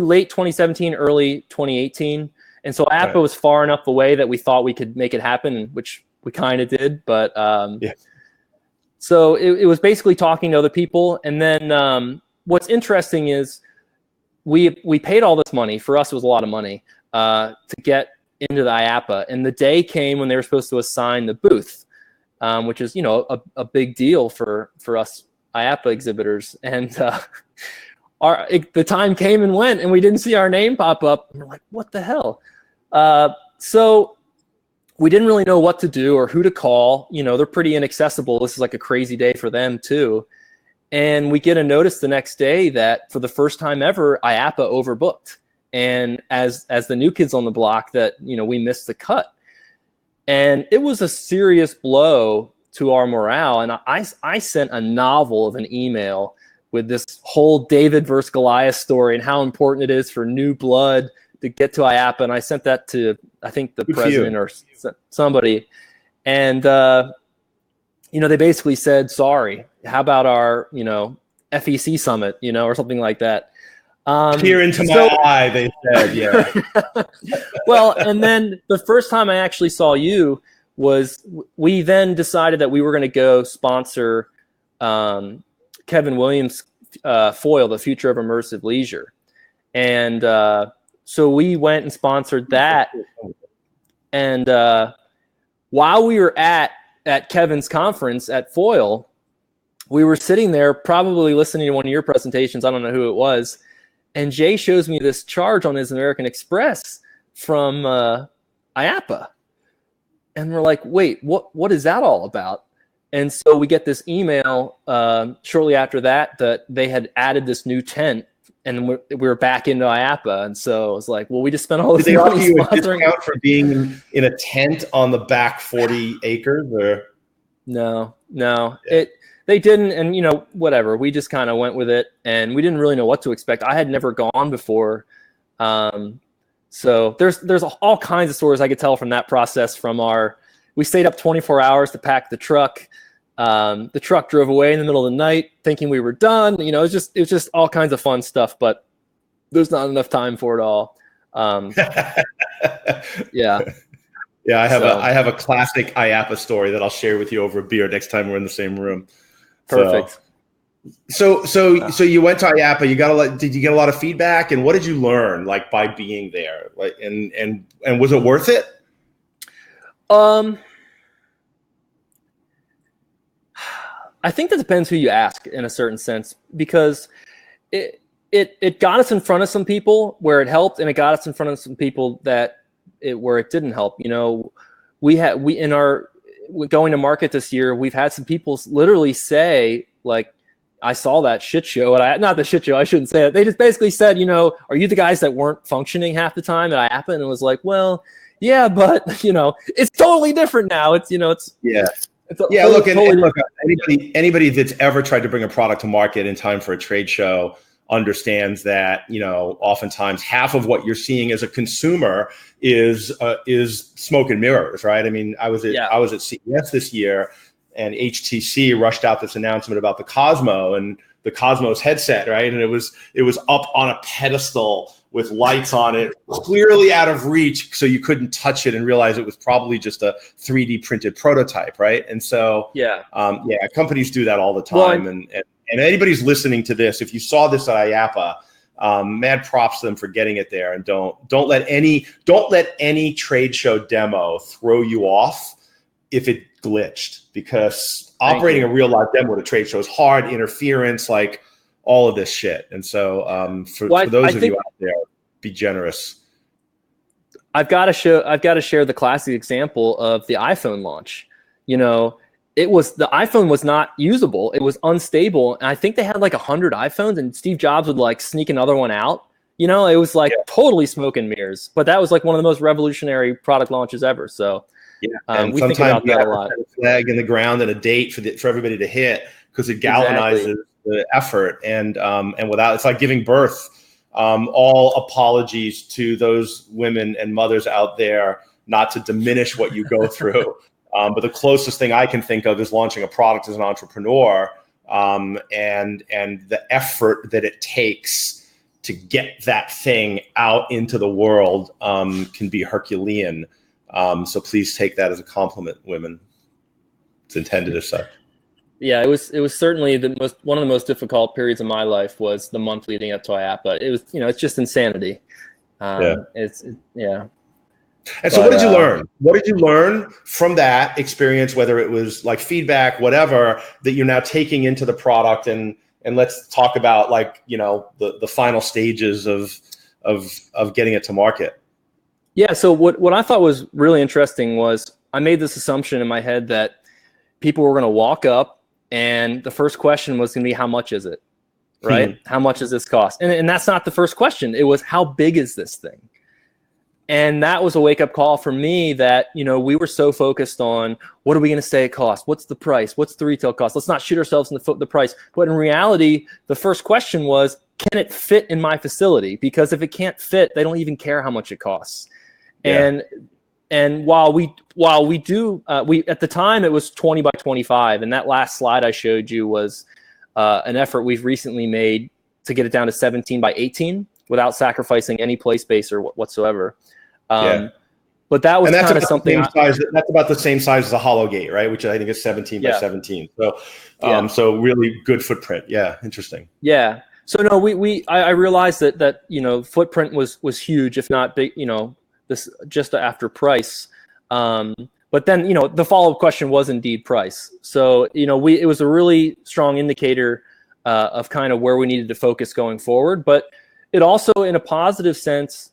late 2017, early 2018. And so IAPA was far enough away that we thought we could make it happen, which we kind of did. But so it was basically talking to other people. And then what's interesting is we paid all this money. For us, it was a lot of money to get into the IAPA. And the day came when they were supposed to assign the booth, which is, a big deal for us IAPA exhibitors. And the time came and went, and we didn't see our name pop up. And we're like, what the hell? So we didn't really know what to do or who to call. They're pretty inaccessible. This is like a crazy day for them too. And we get a notice the next day that for the first time ever, IAPA overbooked. And as the new kids on the block, that we missed the cut. And it was a serious blow to our morale. And I sent a novel of an email with this whole David versus Goliath story and how important it is for new blood to get to IAPA. And I sent that to, I think, the president or somebody. And, they basically said, sorry, how about our, FEC summit, or something like that. Peer into my eye, they said, yeah. Well, and then the first time I actually saw you was we then decided that we were going to go sponsor Kevin Williams' foil, The Future of Immersive Leisure. And so we went and sponsored that. And while we were at Kevin's conference at Foil, we were sitting there probably listening to one of your presentations. I don't know who it was. And Jay shows me this charge on his American Express from IAPA. And we're like, wait, what is that all about? And so we get this email shortly after that they had added this new tent, and we were back into IAPA. And so I was like, well, we just spent all this money sponsoring. Did they offer you a discount for being in a tent on the back 40 acres? Or? No. Yeah. They didn't, and whatever. We just kind of went with it, and we didn't really know what to expect. I had never gone before, so there's all kinds of stories I could tell from that process. We stayed up 24 hours to pack the truck. The truck drove away in the middle of the night, thinking we were done. It was just all kinds of fun stuff, but there's not enough time for it all. Yeah. Yeah, I have a classic IAPA story that I'll share with you over a beer next time we're in the same room. Perfect. So you went to IAPA. Did you get a lot of feedback, and what did you learn by being there? And was it worth it? I think that depends who you ask in a certain sense, because it got us in front of some people where it helped, and it got us in front of some people where it didn't help. Going to market this year, we've had some people literally say, I saw that shit show, and not the shit show, I shouldn't say that. They just basically said, are you the guys that weren't functioning half the time at IAPA? And it was like, well, yeah, but it's totally different now. Look, anybody that's ever tried to bring a product to market in time for a trade show understands that oftentimes half of what you're seeing as a consumer is smoke and mirrors, right? I mean, I was at CES this year, and HTC rushed out this announcement about the Cosmo and the Cosmos headset, right? And it was up on a pedestal with lights on it, clearly out of reach, so you couldn't touch it and realize it was probably just a 3D printed prototype, right? And so companies do that all the time. And anybody's listening to this, if you saw this at IAPA, mad props to them for getting it there. And don't let any trade show demo throw you off if it glitched, because operating a real live demo at a trade show is hard, interference, all of this shit. And so for those of you out there, be generous. I've got to share the classic example of the iPhone launch. The iPhone was not usable. It was unstable. And I think they had 100 iPhones, and Steve Jobs would sneak another one out. It was totally smoke and mirrors, but that was one of the most revolutionary product launches ever. So and we think about that a lot. A flag in the ground and a date for everybody to hit, because it galvanizes the effort. And without, it's like giving birth. All apologies to those women and mothers out there, not to diminish what you go through. But the closest thing I can think of is launching a product as an entrepreneur, and the effort that it takes to get that thing out into the world can be Herculean. So please take that as a compliment, women. It's intended as such. Yeah, it was certainly one of the most difficult periods of my life was the month leading up to IAPA. It was, it's just insanity. And so what did you learn? What did you learn from that experience, whether it was feedback, whatever, that you're now taking into the product and and let's talk about like, you know, the final stages of getting it to market. Yeah. So what I thought was really interesting was I made this assumption in my head that people were going to walk up and the first question was going to be, how much is it? Right? How much does this cost? And that's not the first question. It was, how big is this thing? And that was a wake-up call for me that, you know, we were so focused on what are we going to say it costs? What's the price? What's the retail cost? Let's not shoot ourselves in the foot with the price. But in reality, the first question was, can it fit in my facility? Because if it can't fit, they don't even care how much it costs. Yeah. And while we at the time it was 20 by 25, and that last slide I showed you was an effort we've recently made to get it down to 17 by 18 without sacrificing any play space or whatsoever. But that was kind of something. That's about the same size as a hollow gate, right? Which I think is 17 by 17. So, so really good footprint. Yeah, interesting. Yeah. So no, I realized that you know, footprint was huge, if not big. You know, this just after price. But then, you know, the follow-up question was indeed price. So, you know, it was a really strong indicator of kind of where we needed to focus going forward. But it also, in a positive sense,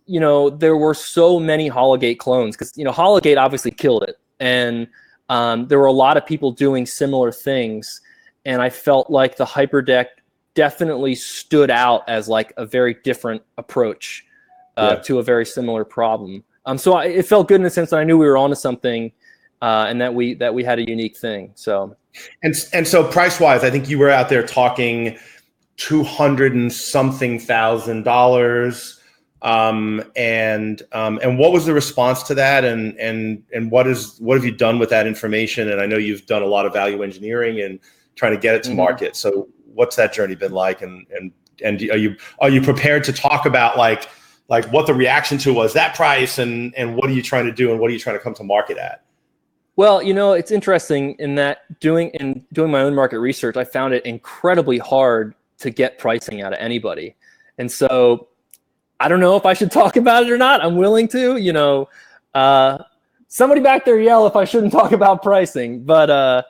you know, there were so many Hologate clones because, you know, Hologate obviously killed it. And there were a lot of people doing similar things. And I felt like the Hyperdeck definitely stood out as like a very different approach to a very similar problem. So it felt good in the sense that I knew we were onto something, and that we had a unique thing. So, and so price wise, I think you were out there talking $200 and something thousand. And what was the response to that? And what have you done with that information? And I know you've done a lot of value engineering and trying to get it to market. So what's that journey been like? And are you prepared to talk about like what the reaction to was that price and what are you trying to do and what are you trying to come to market at? Well, you know, it's interesting in that doing my own market research, I found it incredibly hard to get pricing out of anybody. And so I don't know if I should talk about it or not. I'm willing to, you know, somebody back there yell if I shouldn't talk about pricing, but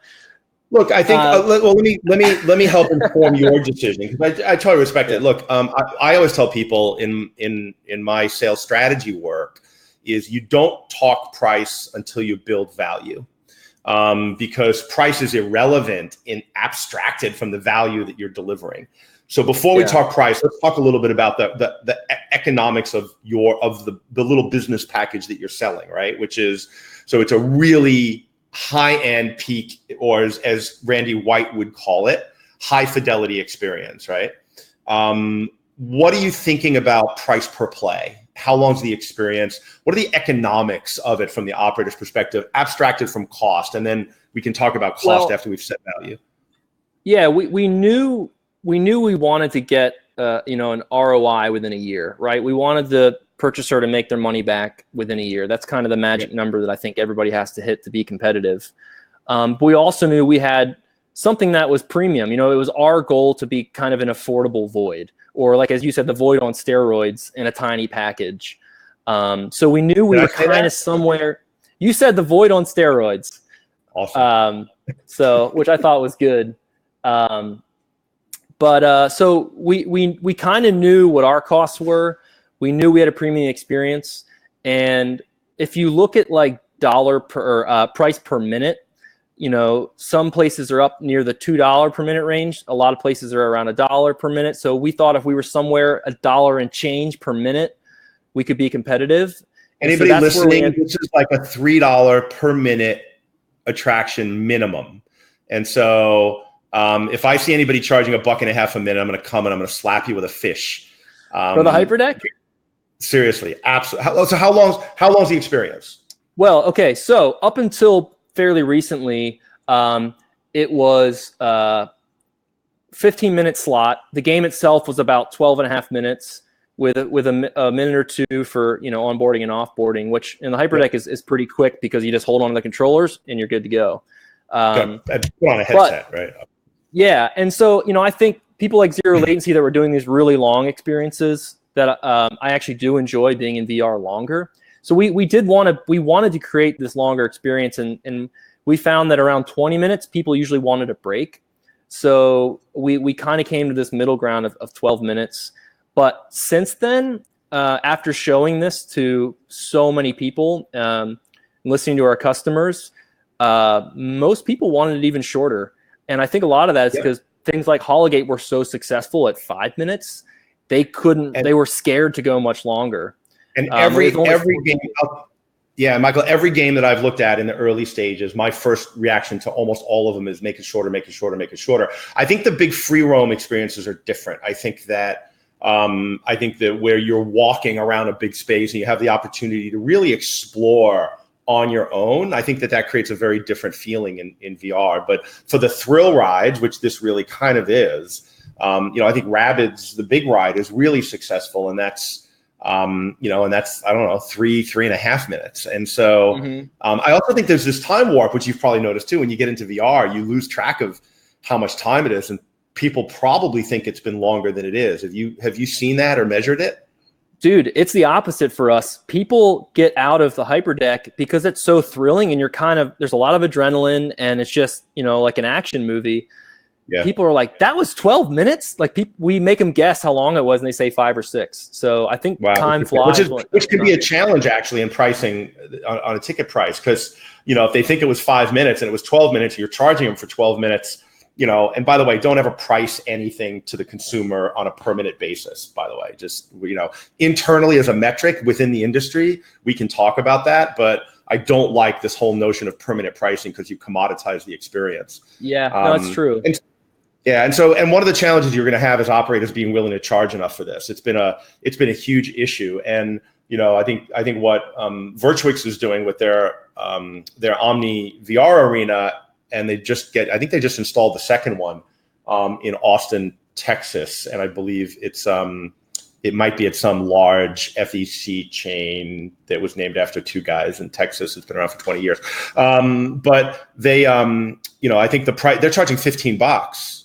look, I think. Well, let me help inform your decision because I totally respect it. Look, I always tell people in my sales strategy work is you don't talk price until you build value, because price is irrelevant and abstracted from the value that you're delivering. So before we talk price, let's talk a little bit about the economics of the little business package that you're selling, right? Which is, so it's a really high-end peak, or as Randy White would call it, high fidelity experience, right? What are you thinking about price per play? How long's the experience? What are the economics of it from the operator's perspective, abstracted from cost? And then we can talk about cost after we've set value. Yeah, we knew we wanted to get you know, an ROI within a year, right? We wanted the purchaser to make their money back within a year. That's kind of the magic number that I think everybody has to hit to be competitive. But we also knew we had something that was premium. You know, it was our goal to be kind of an affordable void, or like, as you said, the void on steroids in a tiny package. So we knew we were kind of somewhere. You said the void on steroids. Awesome. So, which I thought was good. So we kind of knew what our costs were. We knew we had a premium experience. And if you look at like dollar per price per minute, you know, some places are up near the $2 per minute range. A lot of places are around $1 per minute. So we thought if we were somewhere $1 and change per minute, we could be competitive. Anybody listening, this is like a $3 per minute attraction minimum. And so if I see anybody charging $1.50 a minute, I'm going to come and I'm going to slap you with a fish. For the Hyperdeck? Seriously, absolutely. So how long's the experience? Well, okay, so up until fairly recently, it was 15-minute slot. The game itself was about 12 and a half minutes with a minute or two for, you know, onboarding and offboarding, which in the Hyperdeck is pretty quick because you just hold on to the controllers and you're good to go. Put on a headset, right? Yeah, and so, you know, I think people like Zero Latency that were doing these really long experiences that I actually do enjoy being in VR longer. So we wanted to create this longer experience, and we found that around 20 minutes, people usually wanted a break. So we kind of came to this middle ground of 12 minutes. But since then, after showing this to so many people, listening to our customers, most people wanted it even shorter. And I think a lot of that is because things like Hologate were so successful at 5 minutes, they were scared to go much longer. And every game, Michael, every game that I've looked at in the early stages, my first reaction to almost all of them is make it shorter, make it shorter, make it shorter. I think the big free roam experiences are different. I think that where you're walking around a big space and you have the opportunity to really explore on your own, I think that creates a very different feeling in VR. But for the thrill rides, which this really kind of is, I think Rabbids, the big ride, is really successful, and that's I don't know, 3.5 minutes. And so I also think there's this time warp, which you've probably noticed too. When you get into VR, you lose track of how much time it is, and people probably think it's been longer than it is. Have you seen that or measured it? Dude, it's the opposite for us. People get out of the Hyperdeck because it's so thrilling, and there's a lot of adrenaline, and it's just, like an action movie. Yeah. People are like, that was 12 minutes? Like, we make them guess how long it was, and they say 5 or 6. So I think time flies. Which could be a challenge, actually, in pricing on a ticket price. Because, if they think it was 5 minutes and it was 12 minutes, you're charging them for 12 minutes, and by the way, don't ever price anything to the consumer on a per minute basis, by the way. Just, internally as a metric within the industry, we can talk about that, but I don't like this whole notion of per minute pricing because you commoditize the experience. Yeah, that's true. And one of the challenges you're going to have is operators being willing to charge enough for this. It's been a huge issue. And, I think what Virtuix is doing with their Omni VR arena, and they just installed the second one in Austin, Texas, and I believe it might be at some large FEC chain that was named after two guys in Texas. It's been around for 20 years, but they, I think the price they're charging $15,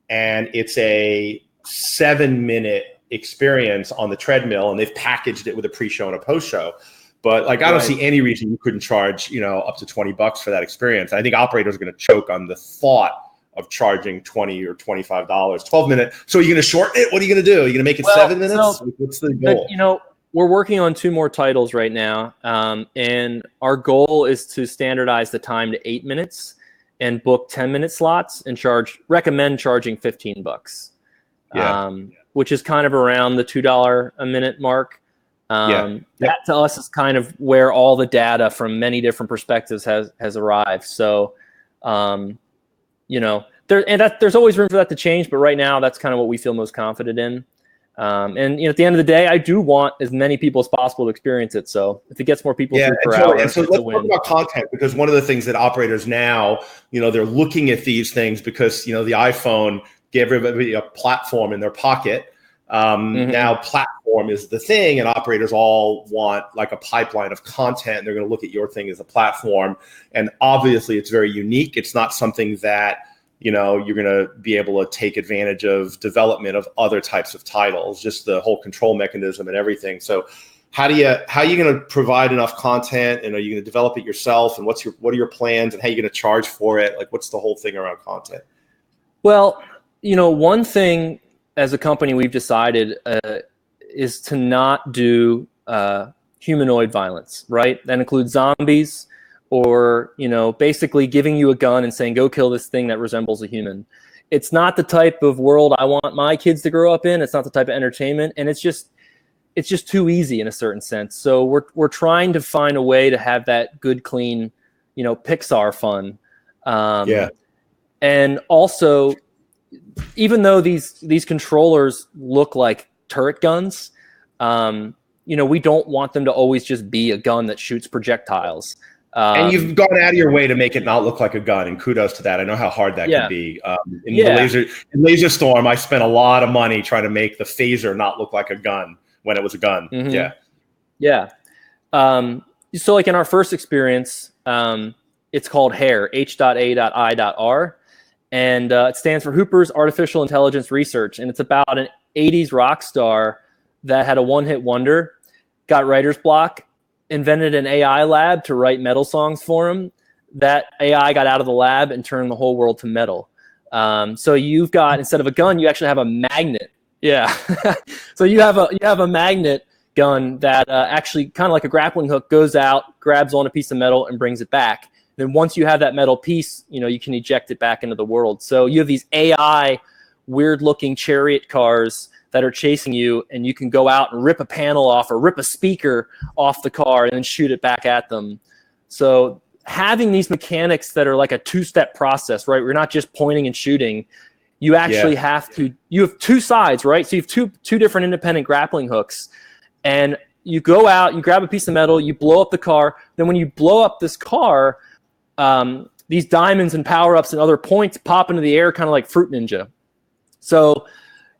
and it's a 7-minute experience on the treadmill, and they've packaged it with a pre-show and a post-show. But I don't see any reason you couldn't charge, up to $20 for that experience. I think operators are going to choke on the thought of charging $20 or $25, 12 minutes. So are you going to shorten it? What are you going to do? Are you going to make it 7 minutes? So, what's the goal? We're working on 2 more titles right now. And our goal is to standardize the time to 8 minutes and book 10-minute slots and recommend charging $15, which is kind of around the $2 a minute mark. That to us is kind of where all the data from many different perspectives has arrived. So, there's always room for that to change, but right now that's kind of what we feel most confident in. And at the end of the day, I do want as many people as possible to experience it. So if it gets more people through per hour, and so let's talk about content, because one of the things that operators now, they're looking at these things because the iPhone gave everybody a platform in their pocket. Now platform is the thing, and operators all want like a pipeline of content, and they're going to look at your thing as a platform. And obviously it's very unique. It's not something that, you're going to be able to take advantage of development of other types of titles, just the whole control mechanism and everything. So how are you going to provide enough content, and are you going to develop it yourself, and what are your plans, and how are you going to charge for it? Like, what's the whole thing around content? Well, one thing as a company we've decided is to not do humanoid violence, right? That includes zombies, or basically giving you a gun and saying, go kill this thing that resembles a human. It's not the type of world I want my kids to grow up in. It's not the type of entertainment, and it's just too easy in a certain sense. So we're trying to find a way to have that good, clean, Pixar fun. And also, even though these controllers look like turret guns, we don't want them to always just be a gun that shoots projectiles. And you've gone out of your way to make it not look like a gun, and kudos to that. I know how hard that can be. In Laser Storm, I spent a lot of money trying to make the phaser not look like a gun when it was a gun. So like in our first experience, it's called HAIR, H.A.I.R. And it stands for Hooper's Artificial Intelligence Research. And it's about an 80s rock star that had a one-hit wonder, got writer's block, invented an AI lab to write metal songs for him. That AI got out of the lab and turned the whole world to metal. So you've got, instead of a gun, you actually have a magnet. Yeah. So you have a magnet gun that actually, kind of like a grappling hook, goes out, grabs on a piece of metal, and brings it back. Then once you have that metal piece, you can eject it back into the world. So you have these AI weird-looking chariot cars that are chasing you, and you can go out and rip a panel off or rip a speaker off the car and then shoot it back at them. So having these mechanics that are like a two-step process, right? We're not just pointing and shooting. You actually have two sides, right? So you have two different independent grappling hooks, and you go out, you grab a piece of metal, you blow up the car. Then when you blow up this car, these diamonds and power-ups and other points pop into the air, kind of like Fruit Ninja. So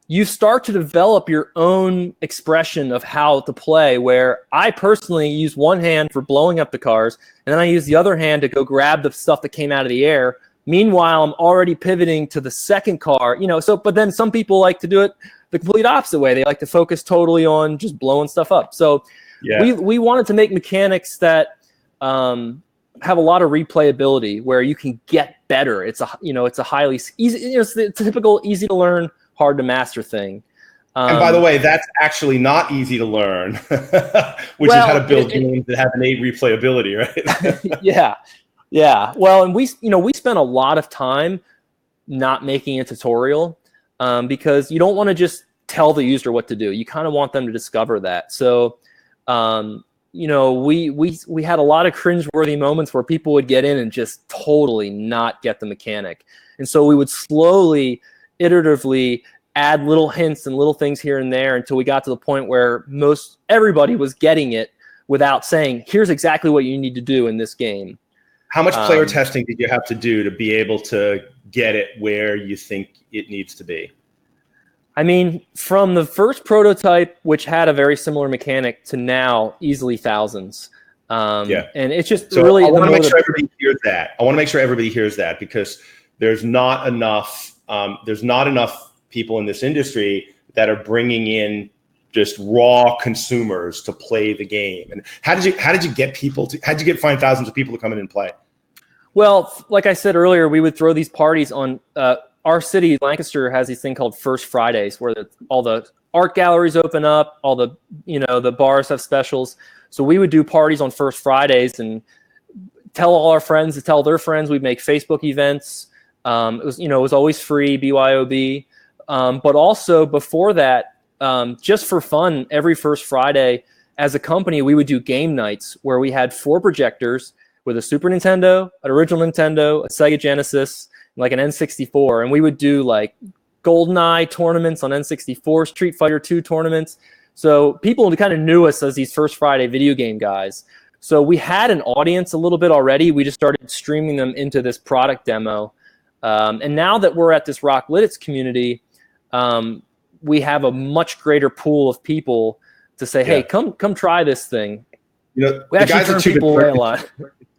you start to develop your own expression of how to play, where I personally use one hand for blowing up the cars, and then I use the other hand to go grab the stuff that came out of the air. Meanwhile, I'm already pivoting to the second car, but then some people like to do it the complete opposite way. They like to focus totally on just blowing stuff up. So we wanted to make mechanics that have a lot of replayability, where you can get better. It's a highly easy, it's the typical easy to learn, hard to master thing. And by the way, that's actually not easy to learn, which is how to build games that have innate replayability, right? Yeah. Well, and we spent a lot of time not making a tutorial because you don't want to just tell the user what to do. You kind of want them to discover that. So, we had a lot of cringeworthy moments where people would get in and just totally not get the mechanic. And so we would slowly, iteratively add little hints and little things here and there until we got to the point where everybody was getting it without saying, here's exactly what you need to do in this game. How much player testing did you have to do to be able to get it where you think it needs to be? I mean, from the first prototype, which had a very similar mechanic, to now, easily thousands. And it's just really. I want to make sure everybody hears that. I want to make sure everybody hears that, because there's not enough. There's not enough people in this industry that are bringing in just raw consumers to play the game. And how did you get find thousands of people to come in and play? Well, like I said earlier, we would throw these parties on. Our city, Lancaster, has these thing called First Fridays, where all the art galleries open up, all the the bars have specials. So we would do parties on First Fridays and tell all our friends to tell their friends. We'd make Facebook events. It was always free, BYOB. But also before that, just for fun, every First Friday, as a company, we would do game nights where we had 4 projectors with a Super Nintendo, an original Nintendo, a Sega Genesis, like an N64, and we would do like GoldenEye tournaments on N64, Street Fighter 2 tournaments. So people kind of knew us as these First Friday video game guys. So we had an audience a little bit already. We just started streaming them into this product demo. And now that we're at this Rock Lidditz community, we have a much greater pool of people to say, hey, come try this thing. We actually turn people away a lot.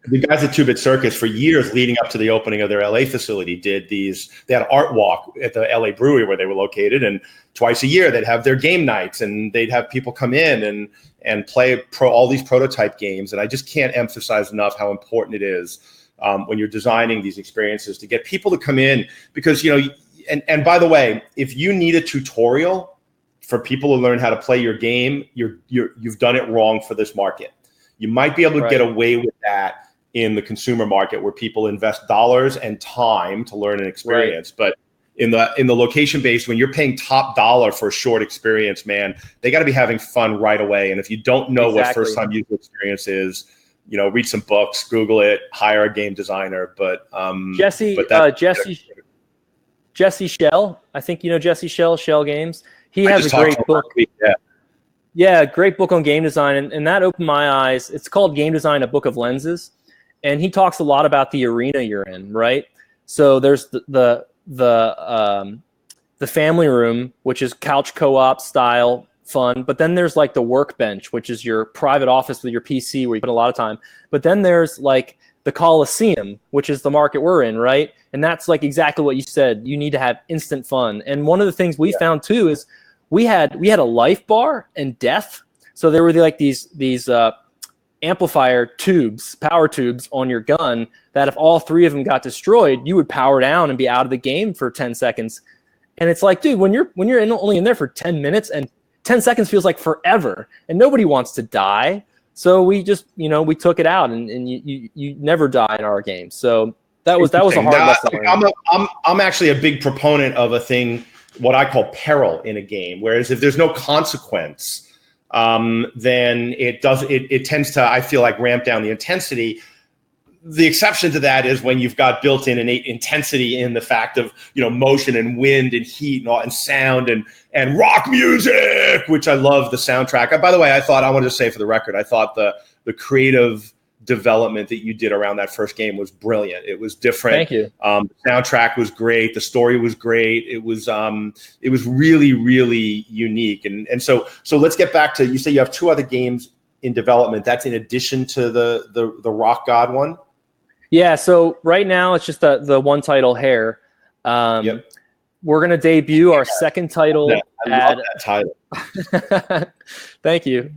The guys at 2-Bit Circus, for years leading up to the opening of their LA facility, they had an art walk at the LA brewery where they were located, and twice a year they'd have their game nights, and they'd have people come in and play all these prototype games. And I just can't emphasize enough how important it is when you're designing these experiences to get people to come in, because and by the way, if you need a tutorial for people to learn how to play your game, you've done it wrong for this market. You might be able to get away with that in the consumer market, where people invest dollars and time to learn an experience. Right. But in the location based, when you're paying top dollar for a short experience, man, they got to be having fun right away. And if you don't know what first time user experience is, read some books, Google it, hire a game designer. But Jesse Shell, I think Jesse Shell Games. He has a great book. Yeah, great book on game design, and that opened my eyes. It's called Game Design: A Book of Lenses. And he talks a lot about the arena you're in, right? So there's the family room, which is couch co-op style fun. But then there's like the workbench, which is your private office with your PC where you put a lot of time. But then there's like the Coliseum, which is the market we're in, right? And that's like exactly what you said. You need to have instant fun. And one of the things we found too is we had a life bar and death. So there were like these amplifier tubes, power tubes on your gun that if all 3 of them got destroyed, you would power down and be out of the game for 10 seconds. And it's like, dude, when you're only in there for 10 minutes and 10 seconds feels like forever, and nobody wants to die. So we just, we took it out, and you never die in our game. So that was a hard lesson. I'm actually a big proponent of a thing, what I call peril in a game. Whereas if there's no consequence, then it tends to, I feel like, ramp down the intensity. The exception to that is when you've got built-in innate intensity in the fact of motion and wind and heat and sound and rock music, which I love the soundtrack. By the way, I wanted to say for the record, I thought the creative development that you did around that first game was brilliant. It was different. Thank you. The soundtrack was great. The story was great. It was really, really unique. And so let's get back to, you say you have 2 other games in development. That's in addition to the Rock God one? Yeah, so right now it's just the one title, Hair. Yep. We're going to debut our second title. I love that title. Thank you.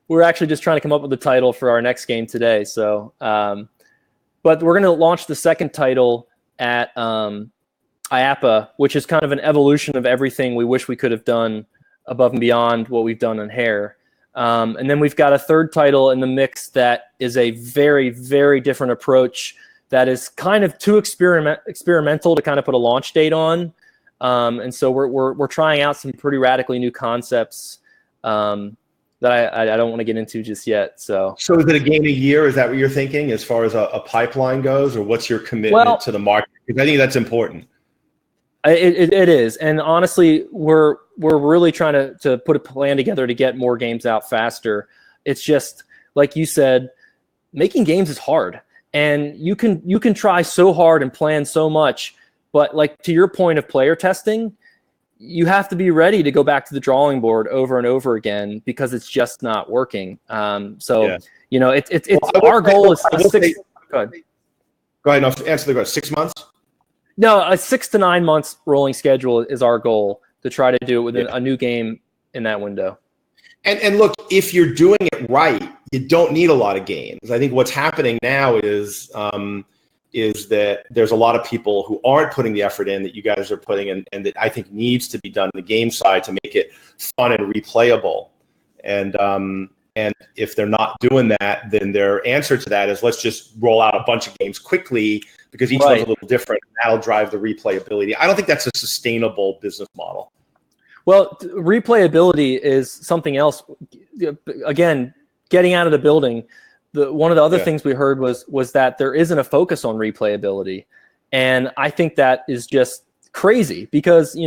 We're actually just trying to come up with a title for our next game today. So, but we're going to launch the second title at IAPA, which is kind of an evolution of everything we wish we could have done above and beyond what we've done in Hair. And then we've got a third title in the mix that is a very, very different approach that is kind of too experimental to kind of put a launch date on. And so we're trying out some pretty radically new concepts that I don't want to get into just yet. So is it a game a year? Is that what you're thinking as far as a pipeline goes, or what's your commitment to the market? Because I think that's important. It is, and honestly, we're really trying to put a plan together to get more games out faster. It's just like you said, making games is hard, and you can try so hard and plan so much, but like to your point of player testing, you have to be ready to go back to the drawing board over and over again because it's just not working. It's our goal is 6. Go ahead. Go ahead. No, answer the question. 6 months. No, a 6 to 9 months rolling schedule is our goal, to try to do it within a new game in that window. And look, if you're doing it right, you don't need a lot of games. I think what's happening now is that there's a lot of people who aren't putting the effort in that you guys are putting in, and that I think needs to be done on the game side to make it fun and replayable. And if they're not doing that, then their answer to that is let's just roll out a bunch of games quickly because each one's a little different. That'll drive the replayability. I don't think that's a sustainable business model. Well, replayability is something else. Again, getting out of the building, one of the other things we heard was that there isn't a focus on replayability. And I think that is just crazy because, it's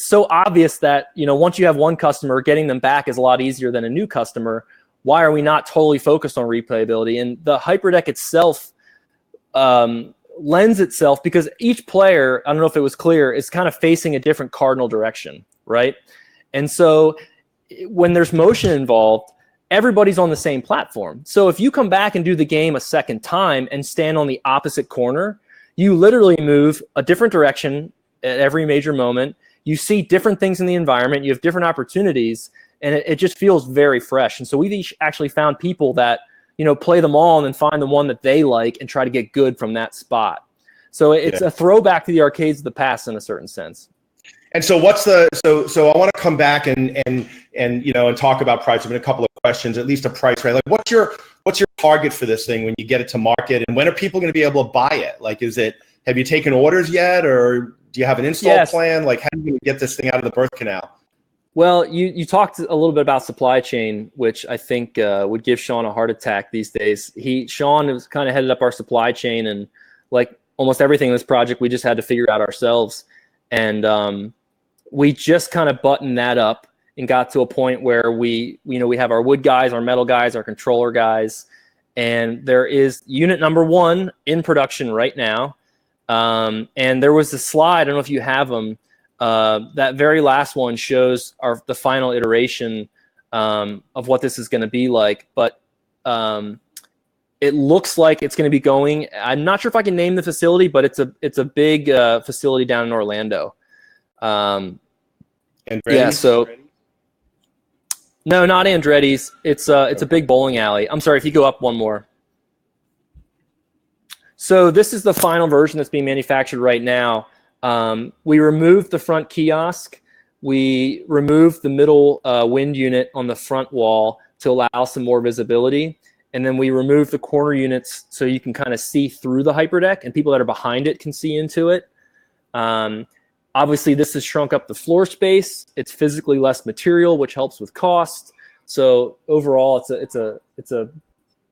so obvious that, once you have one customer, getting them back is a lot easier than a new customer. Why are we not totally focused on replayability? And the Hyperdeck itself lends itself because each player, I don't know if it was clear, is kind of facing a different cardinal direction, right? And so when there's motion involved, everybody's on the same platform. So if you come back and do the game a second time and stand on the opposite corner, you literally move a different direction at every major moment. You see different things in the environment. You have different opportunities, and it just feels very fresh. And so we've actually found people that, play them all and then find the one that they like and try to get good from that spot. So it's a throwback to the arcades of the past in a certain sense. And so so I want to come back and talk about price. There've been a couple of questions, at least a price range. Like what's your target for this thing when you get it to market, and when are people going to be able to buy it? Like, have you taken orders yet, or do you have an install plan? Like, how are you going to get this thing out of the birth canal? Well, you talked a little bit about supply chain, which I think would give Sean a heart attack these days. Sean was kind of headed up our supply chain, and like almost everything in this project, we just had to figure out ourselves. And we just kind of buttoned that up and got to a point where we have our wood guys, our metal guys, our controller guys, and there is unit number 1 in production right now. And there was a slide, I don't know if you have them, that very last one shows the final iteration of what this is going to be like. But it looks like it's going to be going, I'm not sure if I can name the facility, but it's a big facility down in Orlando. And ready? Yeah, so No, not Andretti's. It's a big bowling alley. I'm sorry, if you go up one more. So this is the final version that's being manufactured right now. We removed the front kiosk. We removed the middle wind unit on the front wall to allow some more visibility. And then we removed the corner units so you can kind of see through the Hyperdeck, and people that are behind it can see into it. Obviously, this has shrunk up the floor space. It's physically less material, which helps with cost. So overall, it's a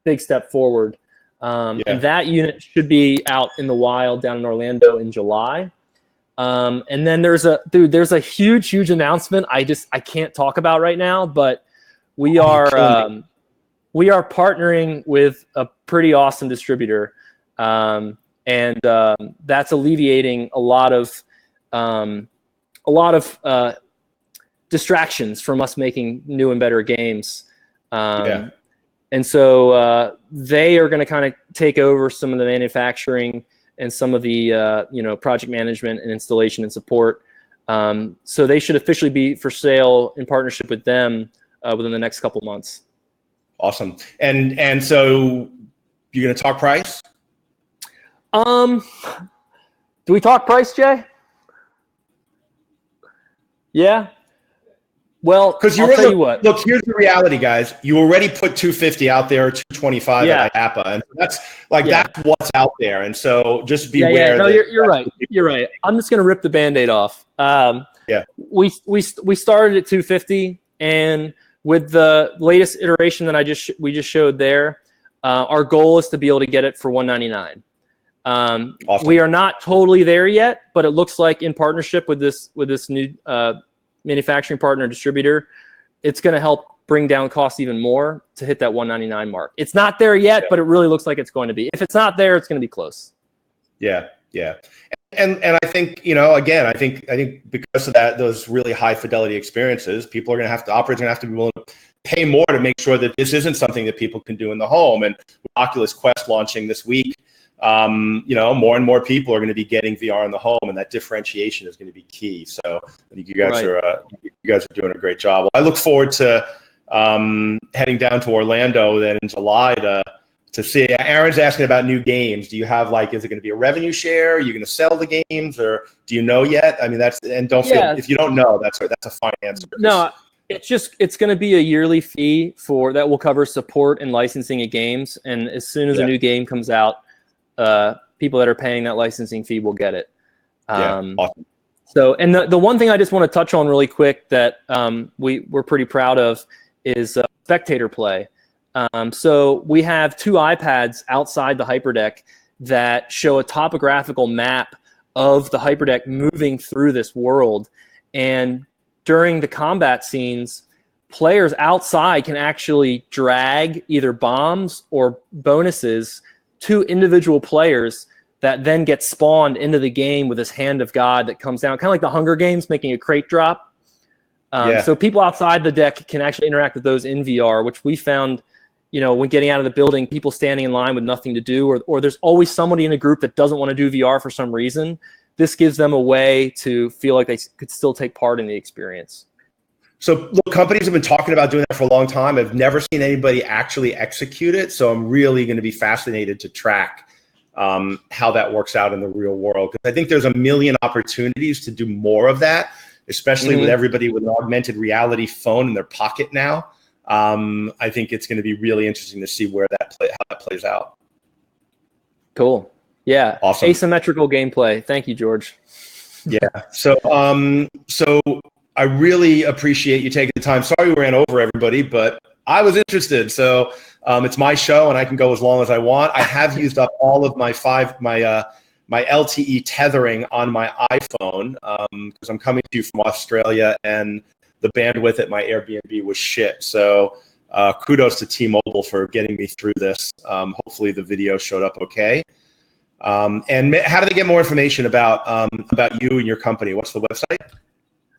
big step forward. And that unit should be out in the wild down in Orlando in July. And then there's a huge announcement I can't talk about right now, but we are partnering with a pretty awesome distributor, and that's alleviating a lot of distractions from us making new and better games. And so they are going to kind of take over some of the manufacturing and some of the project management and installation and support. So they should officially be for sale in partnership with them within the next couple months. Awesome. And so you're going to talk price? Do we talk price, Jay? Yeah. Well, because I'll tell you what. Look, here's the reality, guys. You already put 250 out there, 225 at IAPA, and that's what's out there. And so just be aware. No, you're right. You're right. I'm just gonna rip the Band-Aid off. We started at 250, and with the latest iteration that we just showed there, our goal is to be able to get it for $199. Awesome. We are not totally there yet, but it looks like in partnership with this new manufacturing partner distributor, it's going to help bring down costs even more to hit that $199 mark. It's not there yet, but it really looks like it's going to be. If it's not there, it's going to be close. Yeah. And I think, again, I think because of that, those really high fidelity experiences, operators are going to have to be willing to pay more to make sure that this isn't something that people can do in the home. And with Oculus Quest launching this week, more and more people are going to be getting VR in the home, and that differentiation is going to be key. So I think you guys are doing a great job. Well, I look forward to heading down to Orlando then in July to see. Aaron's asking about new games. Do you have is it going to be a revenue share? Are you going to sell the games, or do you know yet? I mean, if you don't know, that's a fine answer. No, it's going to be a yearly fee that will cover support and licensing of games, and as soon as a new game comes out, people that are paying that licensing fee will get it. Awesome. So, and the one thing I just want to touch on really quick that we're pretty proud of is Spectator play. So we have 2 iPads outside the Hyperdeck that show a topographical map of the Hyperdeck moving through this world. And during the combat scenes, players outside can actually drag either bombs or bonuses to individual players that then get spawned into the game with this hand of God that comes down, kind of like the Hunger Games, making a crate drop. So people outside the deck can actually interact with those in VR, which we found, when getting out of the building, people standing in line with nothing to do, or there's always somebody in a group that doesn't want to do VR for some reason. This gives them a way to feel like they could still take part in the experience. So look, companies have been talking about doing that for a long time. I've never seen anybody actually execute it. So I'm really going to be fascinated to track how that works out in the real world. Because I think there's a million opportunities to do more of that, especially with everybody with an augmented reality phone in their pocket now. I think it's going to be really interesting to see how that plays out. Cool. Yeah. Awesome. Asymmetrical gameplay. Thank you, George. Yeah. So I really appreciate you taking the time. Sorry we ran over everybody, but I was interested. So it's my show, and I can go as long as I want. I have used up all of my LTE tethering on my iPhone because I'm coming to you from Australia, and the bandwidth at my Airbnb was shit. So kudos to T-Mobile for getting me through this. Hopefully the video showed up okay. And how do they get more information about you and your company? What's the website?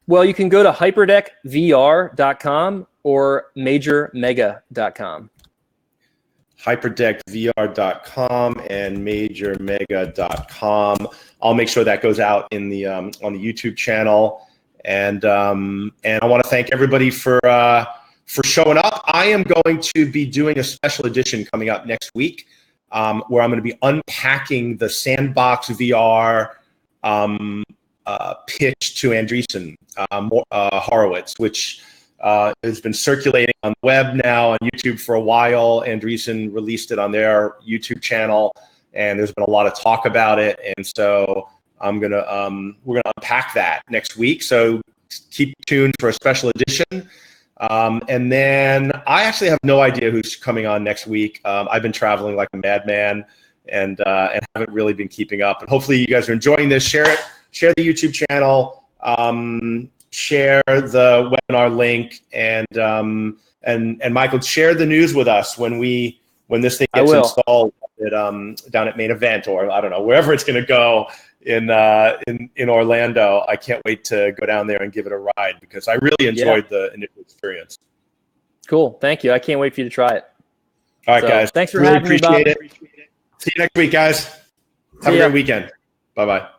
Well, you can go to hyperdeckvr.com or majormega.com. hyperdeckvr.com and majormega.com. I'll make sure that goes out in the on the YouTube channel. And I want to thank everybody for for showing up. I am going to be doing a special edition coming up next week, where I'm going to be unpacking the Sandbox VR pitch to Andreessen Horowitz, which has been circulating on the web now on YouTube for a while. Andreessen released it on their YouTube channel, and there's been a lot of talk about it. And so we're gonna unpack that next week. So keep tuned for a special edition. And then I actually have no idea who's coming on next week. I've been traveling like a madman and haven't really been keeping up. And hopefully you guys are enjoying this. Share it. Share the YouTube channel. Share the webinar link, and Michael, share the news with us when this thing gets installed down at Main Event, or I don't know, wherever it's going to go in Orlando. I can't wait to go down there and give it a ride, because I really enjoyed the initial experience. Cool, thank you. I can't wait for you to try it. All right, guys. Thanks for really having me, Bob. appreciate it. See you next week, guys. Have a great weekend. Bye-bye.